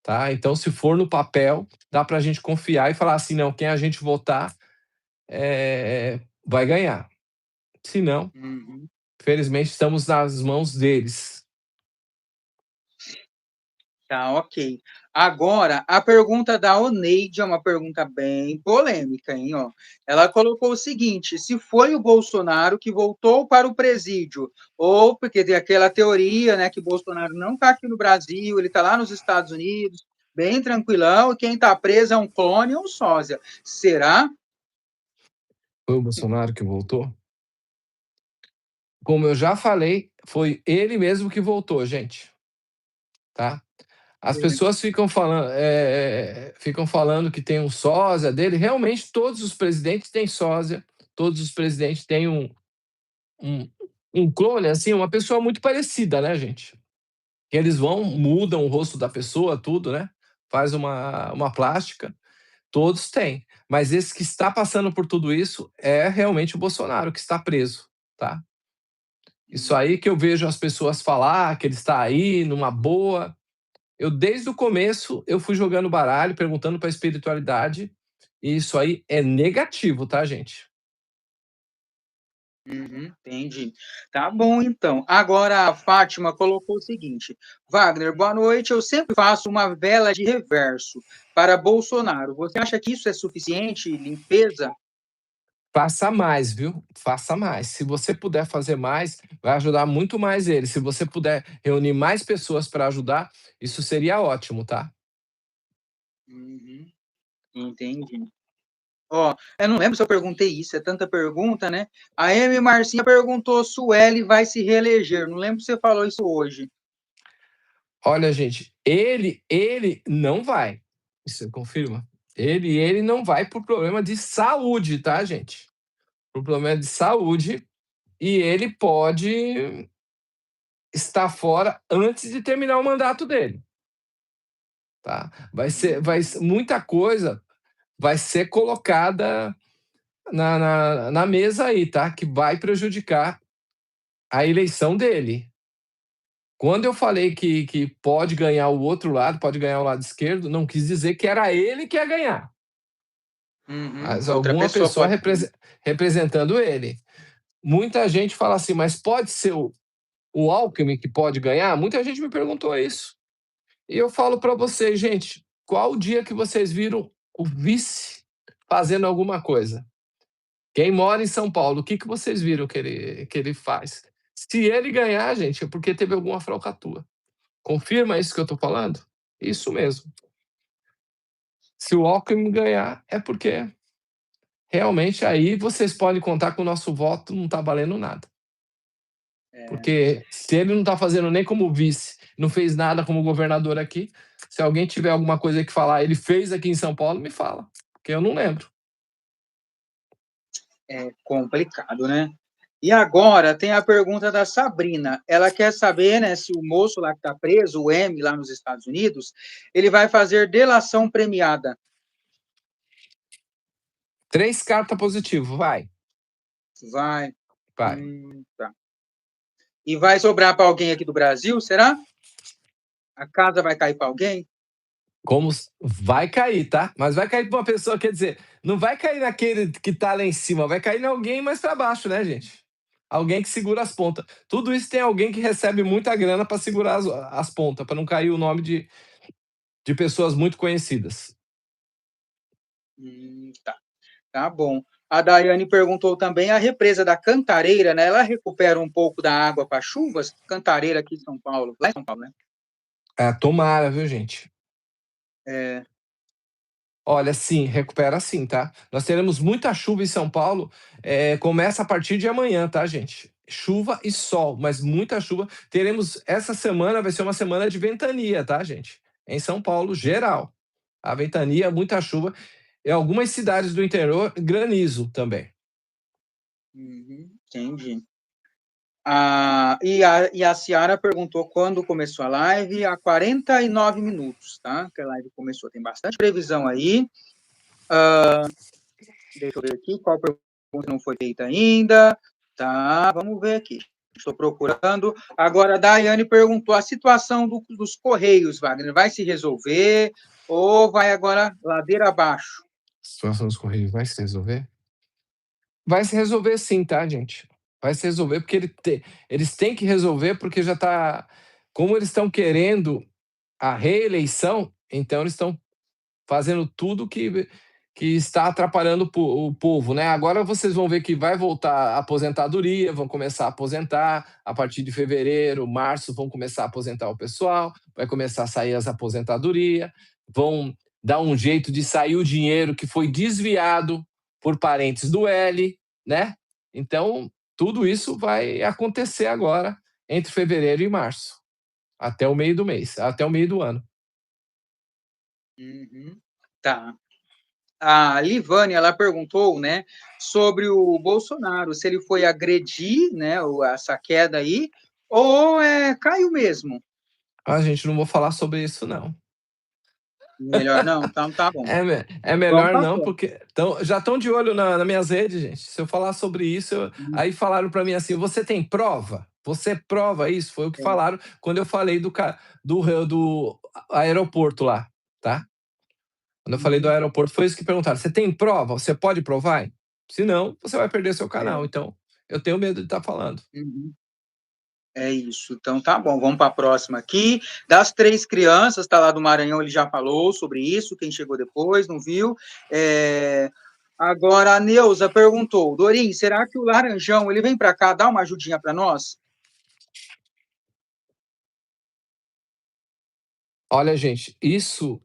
[SPEAKER 1] Tá? Então, se for no papel, dá para a gente confiar e falar assim, não, quem a gente votar vai ganhar. Se não, felizmente estamos nas mãos deles.
[SPEAKER 2] Tá, ok. Agora, a pergunta da Oneide é uma pergunta bem polêmica, hein, ó. Ela colocou o seguinte: se foi o Bolsonaro que voltou para o presídio, ou porque tem aquela teoria, né, que o Bolsonaro não está aqui no Brasil, ele está lá nos Estados Unidos, bem tranquilão, e quem está preso é um clone ou um sósia. Será?
[SPEAKER 1] Foi o Bolsonaro que voltou? Como eu já falei, foi ele mesmo que voltou, gente, tá? As pessoas ficam falando que tem um sósia dele. Realmente, todos os presidentes têm sósia, todos os presidentes têm um, um clone, assim, uma pessoa muito parecida, né, gente? Eles vão, mudam o rosto da pessoa, tudo, né? Faz uma plástica, todos têm. Mas esse que está passando por tudo isso é realmente o Bolsonaro, que está preso, tá? Isso aí que eu vejo as pessoas falar, que ele está aí numa boa. Eu, desde o começo, eu fui jogando baralho, perguntando para a espiritualidade, e isso aí é negativo, tá, gente?
[SPEAKER 2] Uhum, entendi. Tá bom, então. Agora a Fátima colocou o seguinte: Wagner, boa noite. Eu sempre faço uma vela de reverso para Bolsonaro. Você acha que isso é suficiente? Limpeza?
[SPEAKER 1] Faça mais, viu? Faça mais. Se você puder fazer mais, vai ajudar muito mais ele. Se você puder reunir mais pessoas para ajudar, isso seria ótimo, tá?
[SPEAKER 2] Uhum, entendi. Ó, eu não lembro se eu perguntei isso, é tanta pergunta, né? A Amy Marcinha perguntou se o L vai se reeleger. Não lembro se você falou isso hoje.
[SPEAKER 1] Olha, gente, ele não vai. Isso confirma? Ele não vai por problema de saúde, tá, gente? Por problema de saúde, e ele pode estar fora antes de terminar o mandato dele, tá? Muita coisa vai ser colocada na mesa aí, tá? Que vai prejudicar a eleição dele. Quando eu falei que pode ganhar o outro lado, pode ganhar o lado esquerdo, não quis dizer que era ele que ia ganhar,
[SPEAKER 2] Uhum,
[SPEAKER 1] mas
[SPEAKER 2] outra
[SPEAKER 1] alguma
[SPEAKER 2] pessoa
[SPEAKER 1] pessoa
[SPEAKER 2] pode.
[SPEAKER 1] representando ele. Muita gente fala assim, mas pode ser o Alckmin que pode ganhar? Muita gente me perguntou isso. E eu falo para vocês, gente, qual o dia que vocês viram o vice fazendo alguma coisa? Quem mora em São Paulo, o que, que vocês viram que ele faz? Se ele ganhar, gente, é porque teve alguma falcatrua. Confirma isso que eu estou falando? Isso mesmo. Se o Alckmin ganhar, é porque realmente aí vocês podem contar que o nosso voto não está valendo nada.
[SPEAKER 2] É,
[SPEAKER 1] Porque se ele não está fazendo nem como vice, não fez nada como governador aqui, se alguém tiver alguma coisa que falar, ele fez aqui em São Paulo, me fala, porque eu não lembro.
[SPEAKER 2] é complicado, né? E agora tem a pergunta da Sabrina. Ela quer saber, né, se o moço lá que está preso, o M, lá nos Estados Unidos, ele vai fazer delação premiada.
[SPEAKER 1] 3 cartas positivo, vai.
[SPEAKER 2] Vai.
[SPEAKER 1] Vai.
[SPEAKER 2] Tá. E vai sobrar para alguém aqui do Brasil, será? A casa vai cair para alguém?
[SPEAKER 1] Como vai cair, tá? Mas vai cair para uma pessoa, quer dizer, não vai cair naquele que tá lá em cima, vai cair em alguém mais para baixo, né, gente? Alguém que segura as pontas. Tudo isso tem alguém que recebe muita grana para segurar as pontas, para não cair o nome de pessoas muito conhecidas.
[SPEAKER 2] Tá. Tá bom. A Daiane perguntou também a represa da Cantareira, né? Ela recupera um pouco da água para chuvas? Cantareira aqui em São Paulo, lá em São Paulo, né?
[SPEAKER 1] É, tomara, viu, gente?
[SPEAKER 2] É,
[SPEAKER 1] Olha, sim, recupera sim, tá? Nós teremos muita chuva em São Paulo. Começa a partir de amanhã, tá, gente? Chuva e sol, mas muita chuva. Teremos essa semana, vai ser uma semana de ventania, tá, gente? Em São Paulo, geral. A ventania, muita chuva. Em algumas cidades do interior, granizo também.
[SPEAKER 2] entendi. E a Ciara perguntou quando começou a live, há 49 minutos, tá? Que a live começou, tem bastante previsão aí. Deixa eu ver aqui, qual pergunta não foi feita ainda. Tá, vamos ver aqui. Estou procurando. Agora, a Daiane perguntou a situação dos Correios, Wagner, vai se resolver ou vai agora ladeira abaixo?
[SPEAKER 1] A situação dos Correios vai se resolver? Vai se resolver sim, tá, gente? Vai se resolver porque eles têm que resolver porque já tá. Como eles estão querendo a reeleição, Então eles estão fazendo tudo que está atrapalhando o povo, né? Agora vocês vão ver que vai voltar a aposentadoria, vão começar a aposentar a partir de fevereiro, março, vão começar a aposentar o pessoal, vai começar a sair as aposentadorias, vão dar um jeito de sair o dinheiro que foi desviado por parentes do L, né? Então, tudo isso vai acontecer agora entre fevereiro e março, até o meio do mês, até o meio do ano.
[SPEAKER 2] Uhum. Tá. A Livânia, ela perguntou, né, sobre o Bolsonaro, se ele foi agredir, né, essa queda aí, ou caiu mesmo?
[SPEAKER 1] Gente, não vou falar sobre isso, não.
[SPEAKER 2] Melhor não? Então tá bom.
[SPEAKER 1] É
[SPEAKER 2] Vamos
[SPEAKER 1] melhor
[SPEAKER 2] para
[SPEAKER 1] não,
[SPEAKER 2] próxima.
[SPEAKER 1] porque já estão de olho nas minhas redes, gente. Se eu falar sobre isso, aí falaram para mim assim: você tem prova? Você prova isso? Foi o que falaram quando eu falei do aeroporto lá, tá? Quando eu falei do
[SPEAKER 2] Uhum.
[SPEAKER 1] aeroporto, foi isso que perguntaram: você tem prova? Você pode provar? Se não, você vai perder seu canal.
[SPEAKER 2] É.
[SPEAKER 1] Então, eu tenho medo de estar falando.
[SPEAKER 2] Uhum. É isso. Então tá bom, vamos para a próxima aqui. Das 3 crianças, tá lá do Maranhão, ele já falou sobre isso, quem chegou depois, não viu. Agora a Neuza perguntou, Dorim, será que o Laranjão, ele vem para cá dar uma ajudinha para nós?
[SPEAKER 1] Olha, gente, isso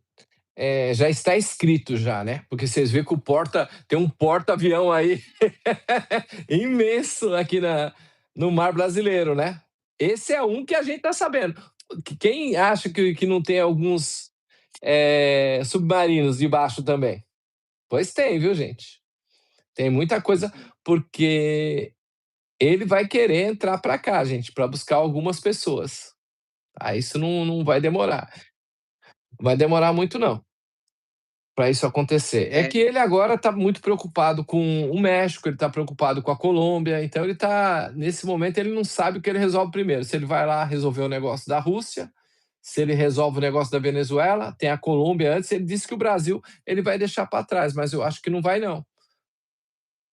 [SPEAKER 1] já está escrito já, né? Porque vocês vê que tem um porta-avião aí imenso aqui no mar brasileiro, né? Esse é um que a gente está sabendo. Quem acha que não tem alguns submarinos debaixo também? Pois tem, viu, gente? Tem muita coisa, porque ele vai querer entrar para cá, gente, para buscar algumas pessoas. Isso não vai demorar. Vai demorar muito, não, para isso acontecer. É
[SPEAKER 2] É,
[SPEAKER 1] que ele agora está muito preocupado com o México, ele está preocupado com a Colômbia, então nesse momento, ele não sabe o que ele resolve primeiro. Se ele vai lá resolver o negócio da Rússia, se ele resolve o negócio da Venezuela, tem a Colômbia antes, ele disse que o Brasil ele vai deixar para trás, mas eu acho que não vai, não.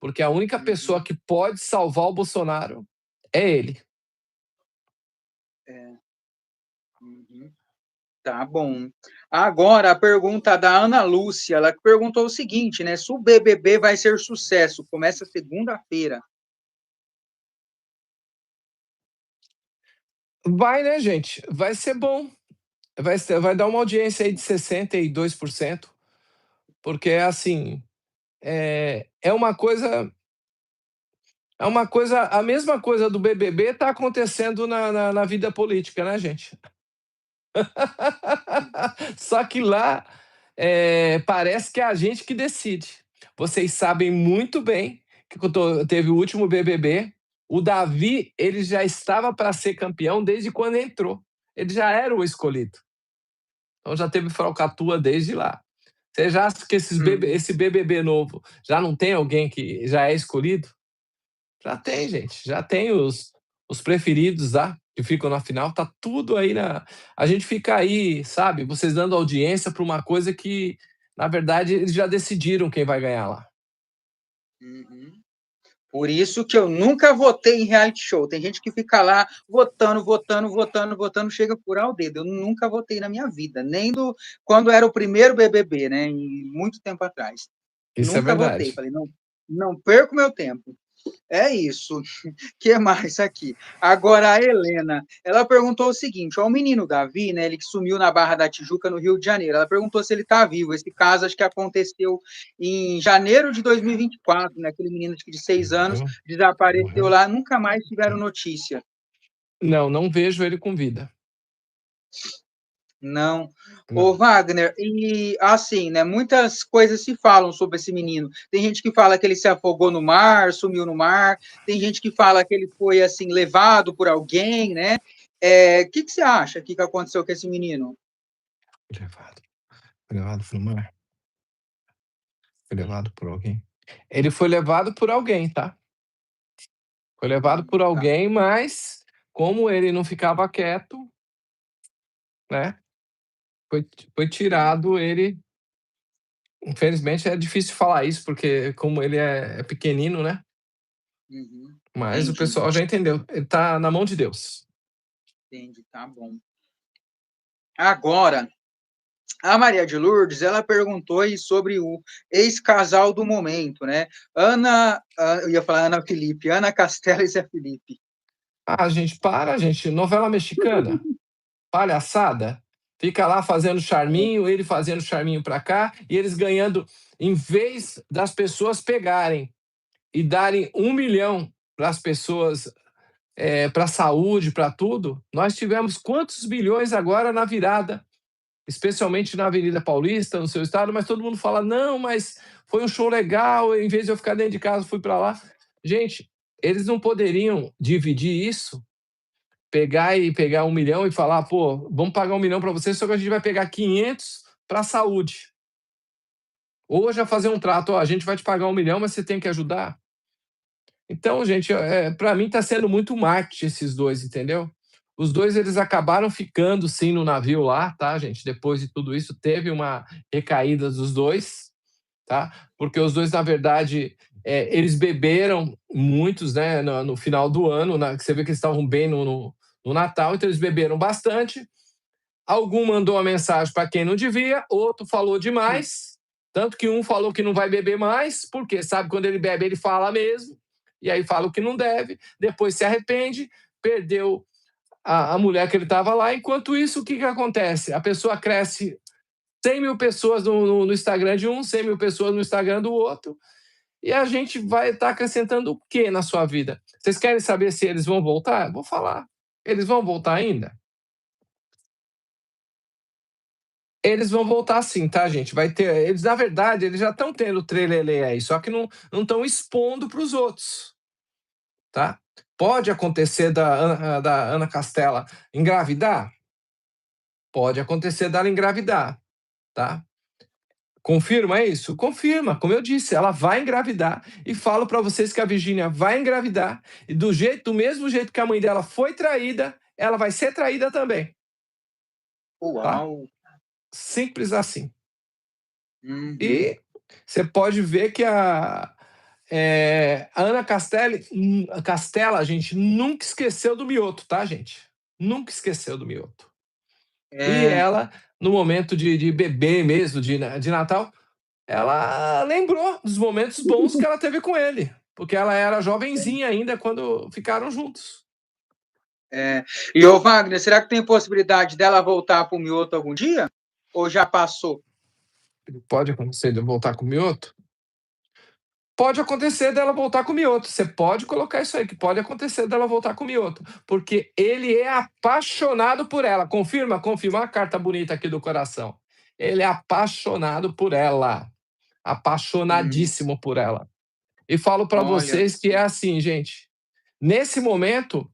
[SPEAKER 1] Porque a única pessoa
[SPEAKER 2] uhum,
[SPEAKER 1] que pode salvar o Bolsonaro é ele.
[SPEAKER 2] é, uhum. Tá bom. Agora a pergunta da Ana Lúcia, ela perguntou o seguinte, né? Se o BBB vai ser sucesso, começa segunda-feira.
[SPEAKER 1] Vai, né, gente? Vai ser bom. Vai dar uma audiência aí de 62%, porque é assim, é uma coisa, a mesma coisa do BBB está acontecendo na vida política, né, gente? Só que lá parece que é a gente que decide. Vocês sabem muito bem que quando teve o último BBB, o Davi ele já estava para ser campeão desde quando entrou. Ele já era o escolhido. Então já teve falcatrua desde lá. Você já acha que
[SPEAKER 2] Uhum.
[SPEAKER 1] esse BBB novo já não tem alguém que já é escolhido? Já tem, gente. Já tem os preferidos lá, que ficam na final. Tá tudo aí a gente fica aí, sabe, vocês dando audiência para uma coisa que, na verdade, eles já decidiram quem vai ganhar lá.
[SPEAKER 2] Uhum. Por isso que eu nunca votei em reality show. Tem gente que fica lá votando, votando, votando, votando, chega a furar o dedo. Eu nunca votei na minha vida, nem quando era o primeiro BBB, né? Muito tempo atrás.
[SPEAKER 1] Isso é
[SPEAKER 2] Nunca votei.
[SPEAKER 1] verdade.
[SPEAKER 2] Falei, não, não perco meu tempo. É isso. Que mais aqui? Agora a Helena, ela perguntou o seguinte: ó, o menino Davi, né, ele que sumiu na Barra da Tijuca, no Rio de Janeiro. Ela perguntou se ele está vivo. Esse caso acho que aconteceu em janeiro de 2024, né? Aquele menino de 6 anos
[SPEAKER 1] Morreu?
[SPEAKER 2] desapareceu
[SPEAKER 1] Morreu?
[SPEAKER 2] lá, nunca mais tiveram notícia.
[SPEAKER 1] Não, não vejo ele com vida.
[SPEAKER 2] Não. Ô,
[SPEAKER 1] Não.
[SPEAKER 2] Wagner, e assim, né? Muitas coisas se falam sobre esse menino. Tem gente que fala que ele se afogou no mar, sumiu no mar. Tem gente que fala que ele foi assim levado por alguém, né? Que você acha que aconteceu com esse menino?
[SPEAKER 1] Levado. Levado pro mar. Foi levado por alguém. Ele foi levado por alguém, tá? Foi levado por
[SPEAKER 2] Tá.
[SPEAKER 1] alguém, mas como ele não ficava quieto, né? Foi, foi tirado ele. Infelizmente é difícil falar isso, porque como ele é pequenino, né?
[SPEAKER 2] Uhum.
[SPEAKER 1] Mas o
[SPEAKER 2] Entendi,
[SPEAKER 1] pessoal já entendeu. Ele tá na mão de Deus.
[SPEAKER 2] entendi, tá bom. Agora, A Maria de Lourdes, ela perguntou aí sobre o ex-casal do momento, né? Eu ia falar Ana Felipe, Ana Castela e Zé Felipe.
[SPEAKER 1] Ah, gente, novela mexicana, palhaçada. Fica lá fazendo charminho, ele fazendo charminho pra cá, e eles ganhando, em vez das pessoas pegarem e darem 1 milhão para as pessoas, para saúde, para tudo, nós tivemos quantos bilhões agora na virada, especialmente na Avenida Paulista, no seu estado, mas todo mundo fala, não, mas foi um show legal, em vez de eu ficar dentro de casa, fui para lá. Gente, eles não poderiam dividir isso, pegar 1 milhão e falar, pô, vamos pagar 1 milhão para você, só que a gente vai pegar 500 para a saúde. Ou já fazer um trato, ó, a gente vai te pagar 1 milhão, mas você tem que ajudar. Então, gente, para mim está sendo muito marketing esses dois, entendeu? Os dois eles acabaram ficando sim no navio lá, tá, gente? Depois de tudo isso, teve uma recaída dos dois, tá? Porque os dois, na verdade, eles beberam muitos, né, no final do ano, que você vê que eles estavam bem no Natal, então eles beberam bastante. Algum mandou uma mensagem para quem não devia, outro falou demais, tanto que um falou que não vai beber mais, porque sabe quando ele bebe ele fala mesmo, e aí fala o que não deve, depois se arrepende, perdeu a mulher que ele estava lá. Enquanto isso, o que, que acontece? A pessoa cresce 100 mil pessoas no Instagram de um, 100 mil pessoas no Instagram do outro, e a gente vai estar acrescentando o que na sua vida? Vocês querem saber se eles vão voltar? Vou falar. Eles vão voltar ainda? Eles vão voltar sim, tá, gente? Vai ter. Eles, na verdade, eles já estão tendo trelelê aí, só que não estão expondo para os outros, tá? Pode acontecer da Ana Castela engravidar? Pode acontecer dela engravidar, tá? Confirma isso? Confirma. Como eu disse, ela vai engravidar. E falo para vocês que a Virgínia vai engravidar. E do mesmo jeito que a mãe dela foi traída, ela vai ser traída também, tá?
[SPEAKER 2] Uau!
[SPEAKER 1] Simples assim.
[SPEAKER 2] Uhum.
[SPEAKER 1] E você pode ver que a Ana Castela, a gente nunca esqueceu do Mioto, tá, gente? Nunca esqueceu do Mioto. E
[SPEAKER 2] É,
[SPEAKER 1] ela, no momento de bebê mesmo, de Natal, ela lembrou dos momentos bons que ela teve com ele, porque ela era jovenzinha ainda quando ficaram juntos.
[SPEAKER 2] é. E, ô Wagner, será que tem possibilidade dela voltar para o Mioto algum dia? Ou já passou?
[SPEAKER 1] Pode acontecer de eu voltar com o Mioto? Pode acontecer dela voltar com o Mioto. Você pode colocar isso aí, que pode acontecer dela voltar com o Mioto. Porque ele é apaixonado por ela. Confirma? Confirma a carta bonita aqui do coração. Ele é apaixonado por ela.
[SPEAKER 2] Hum,
[SPEAKER 1] Apaixonadíssimo por ela. E falo para
[SPEAKER 2] olha,
[SPEAKER 1] vocês que é assim, gente. Nesse momento,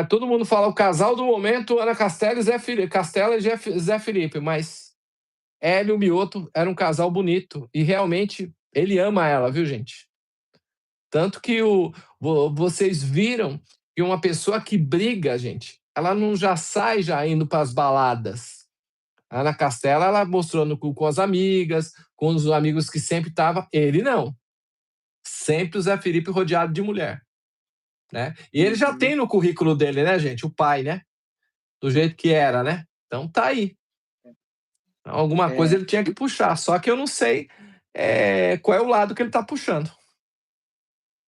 [SPEAKER 1] todo mundo fala o casal do momento, Ana Castela e Zé Felipe, Castela e Zé Felipe, mas Hélio e o Mioto era um casal bonito. E realmente ele ama ela, viu, gente? Tanto que vocês viram que uma pessoa que briga, gente, ela não já sai já indo para as baladas. A Ana Castela, ela mostrando com as amigas, com os amigos que sempre estavam. Ele não. Sempre o Zé Felipe rodeado de mulher, né? E ele já
[SPEAKER 2] uhum,
[SPEAKER 1] tem no currículo dele, né, gente? O pai, né? Do jeito que era, né? Então tá aí. Alguma coisa
[SPEAKER 2] é,
[SPEAKER 1] ele tinha que puxar, só que eu não sei qual é o lado que ele tá puxando.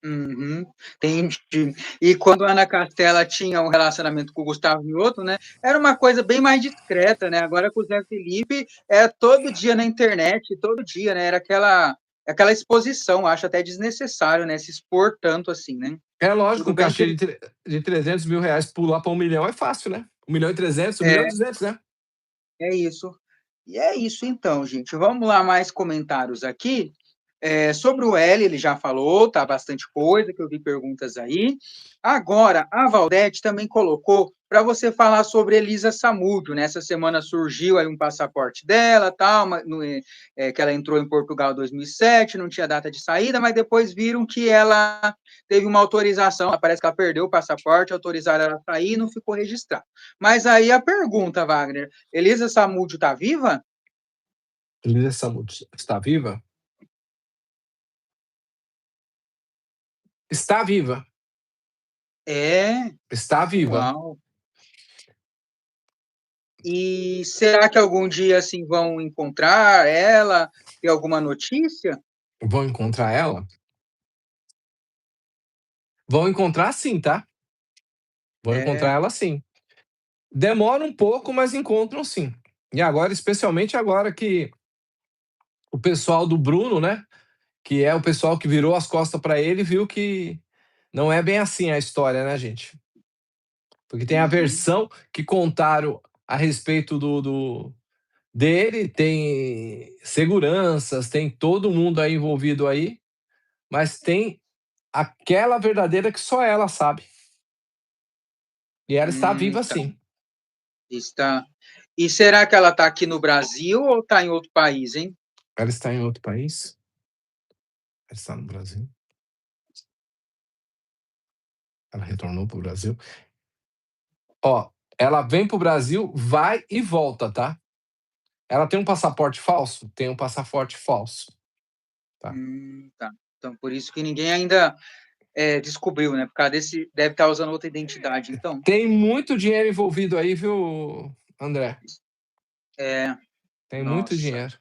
[SPEAKER 2] uhum, entendi. E quando a Ana Castela tinha um relacionamento com o Gustavo Mioto, né, era uma coisa bem mais discreta, né? Agora com o Zé Felipe é todo dia na internet, todo dia, né? Era aquela exposição, acho até desnecessário, né? Se expor tanto assim, né?
[SPEAKER 1] É lógico,
[SPEAKER 2] Tudo
[SPEAKER 1] um
[SPEAKER 2] bem que
[SPEAKER 1] cachê
[SPEAKER 2] ele
[SPEAKER 1] de 300 mil reais pular para 1 milhão é fácil, né? 1 milhão e 300, 1 milhão e 200, né?
[SPEAKER 2] é isso. E é isso então, gente. Vamos lá, mais comentários aqui. Sobre o L, ele já falou, tá bastante coisa, que eu vi perguntas aí. Agora, a Valdete também colocou para você falar sobre Elisa Samúdio. Nessa semana surgiu aí um passaporte dela, tal, que ela entrou em Portugal em 2007, não tinha data de saída, mas depois viram que ela teve uma autorização, parece que ela perdeu o passaporte, autorizaram ela a sair e não ficou registrado. Mas aí a pergunta, Wagner, Elisa Samúdio está viva?
[SPEAKER 1] Elisa Samud está viva? Está viva.
[SPEAKER 2] É,
[SPEAKER 1] Está viva.
[SPEAKER 2] uau. E será que algum dia, assim, vão encontrar ela? Tem alguma notícia?
[SPEAKER 1] Vão encontrar ela? Vão encontrar sim, tá? Vão encontrar
[SPEAKER 2] É.
[SPEAKER 1] ela sim. Demora um pouco, mas encontram sim. E agora, especialmente agora que o pessoal do Bruno, né, que é o pessoal que virou as costas para ele, viu que não é bem assim a história, né, gente? Porque tem a
[SPEAKER 2] Uhum.
[SPEAKER 1] versão que contaram a respeito dele, tem seguranças, tem todo mundo aí envolvido aí, mas tem aquela verdadeira que só ela sabe. E ela está viva
[SPEAKER 2] Tá.
[SPEAKER 1] sim.
[SPEAKER 2] Está. E será que ela está aqui no Brasil ou está em outro país, hein?
[SPEAKER 1] Ela está em outro país? Ela está no Brasil? Ela retornou para o Brasil? Ó, ela vem para o Brasil, vai e volta, tá? Ela tem um passaporte falso? Tem um passaporte falso, tá?
[SPEAKER 2] Tá. Então, por isso que ninguém ainda descobriu, né? Por causa desse, deve estar usando outra identidade, então.
[SPEAKER 1] Tem muito dinheiro envolvido aí, viu, André?
[SPEAKER 2] É,
[SPEAKER 1] Tem muito
[SPEAKER 2] nossa.
[SPEAKER 1] dinheiro.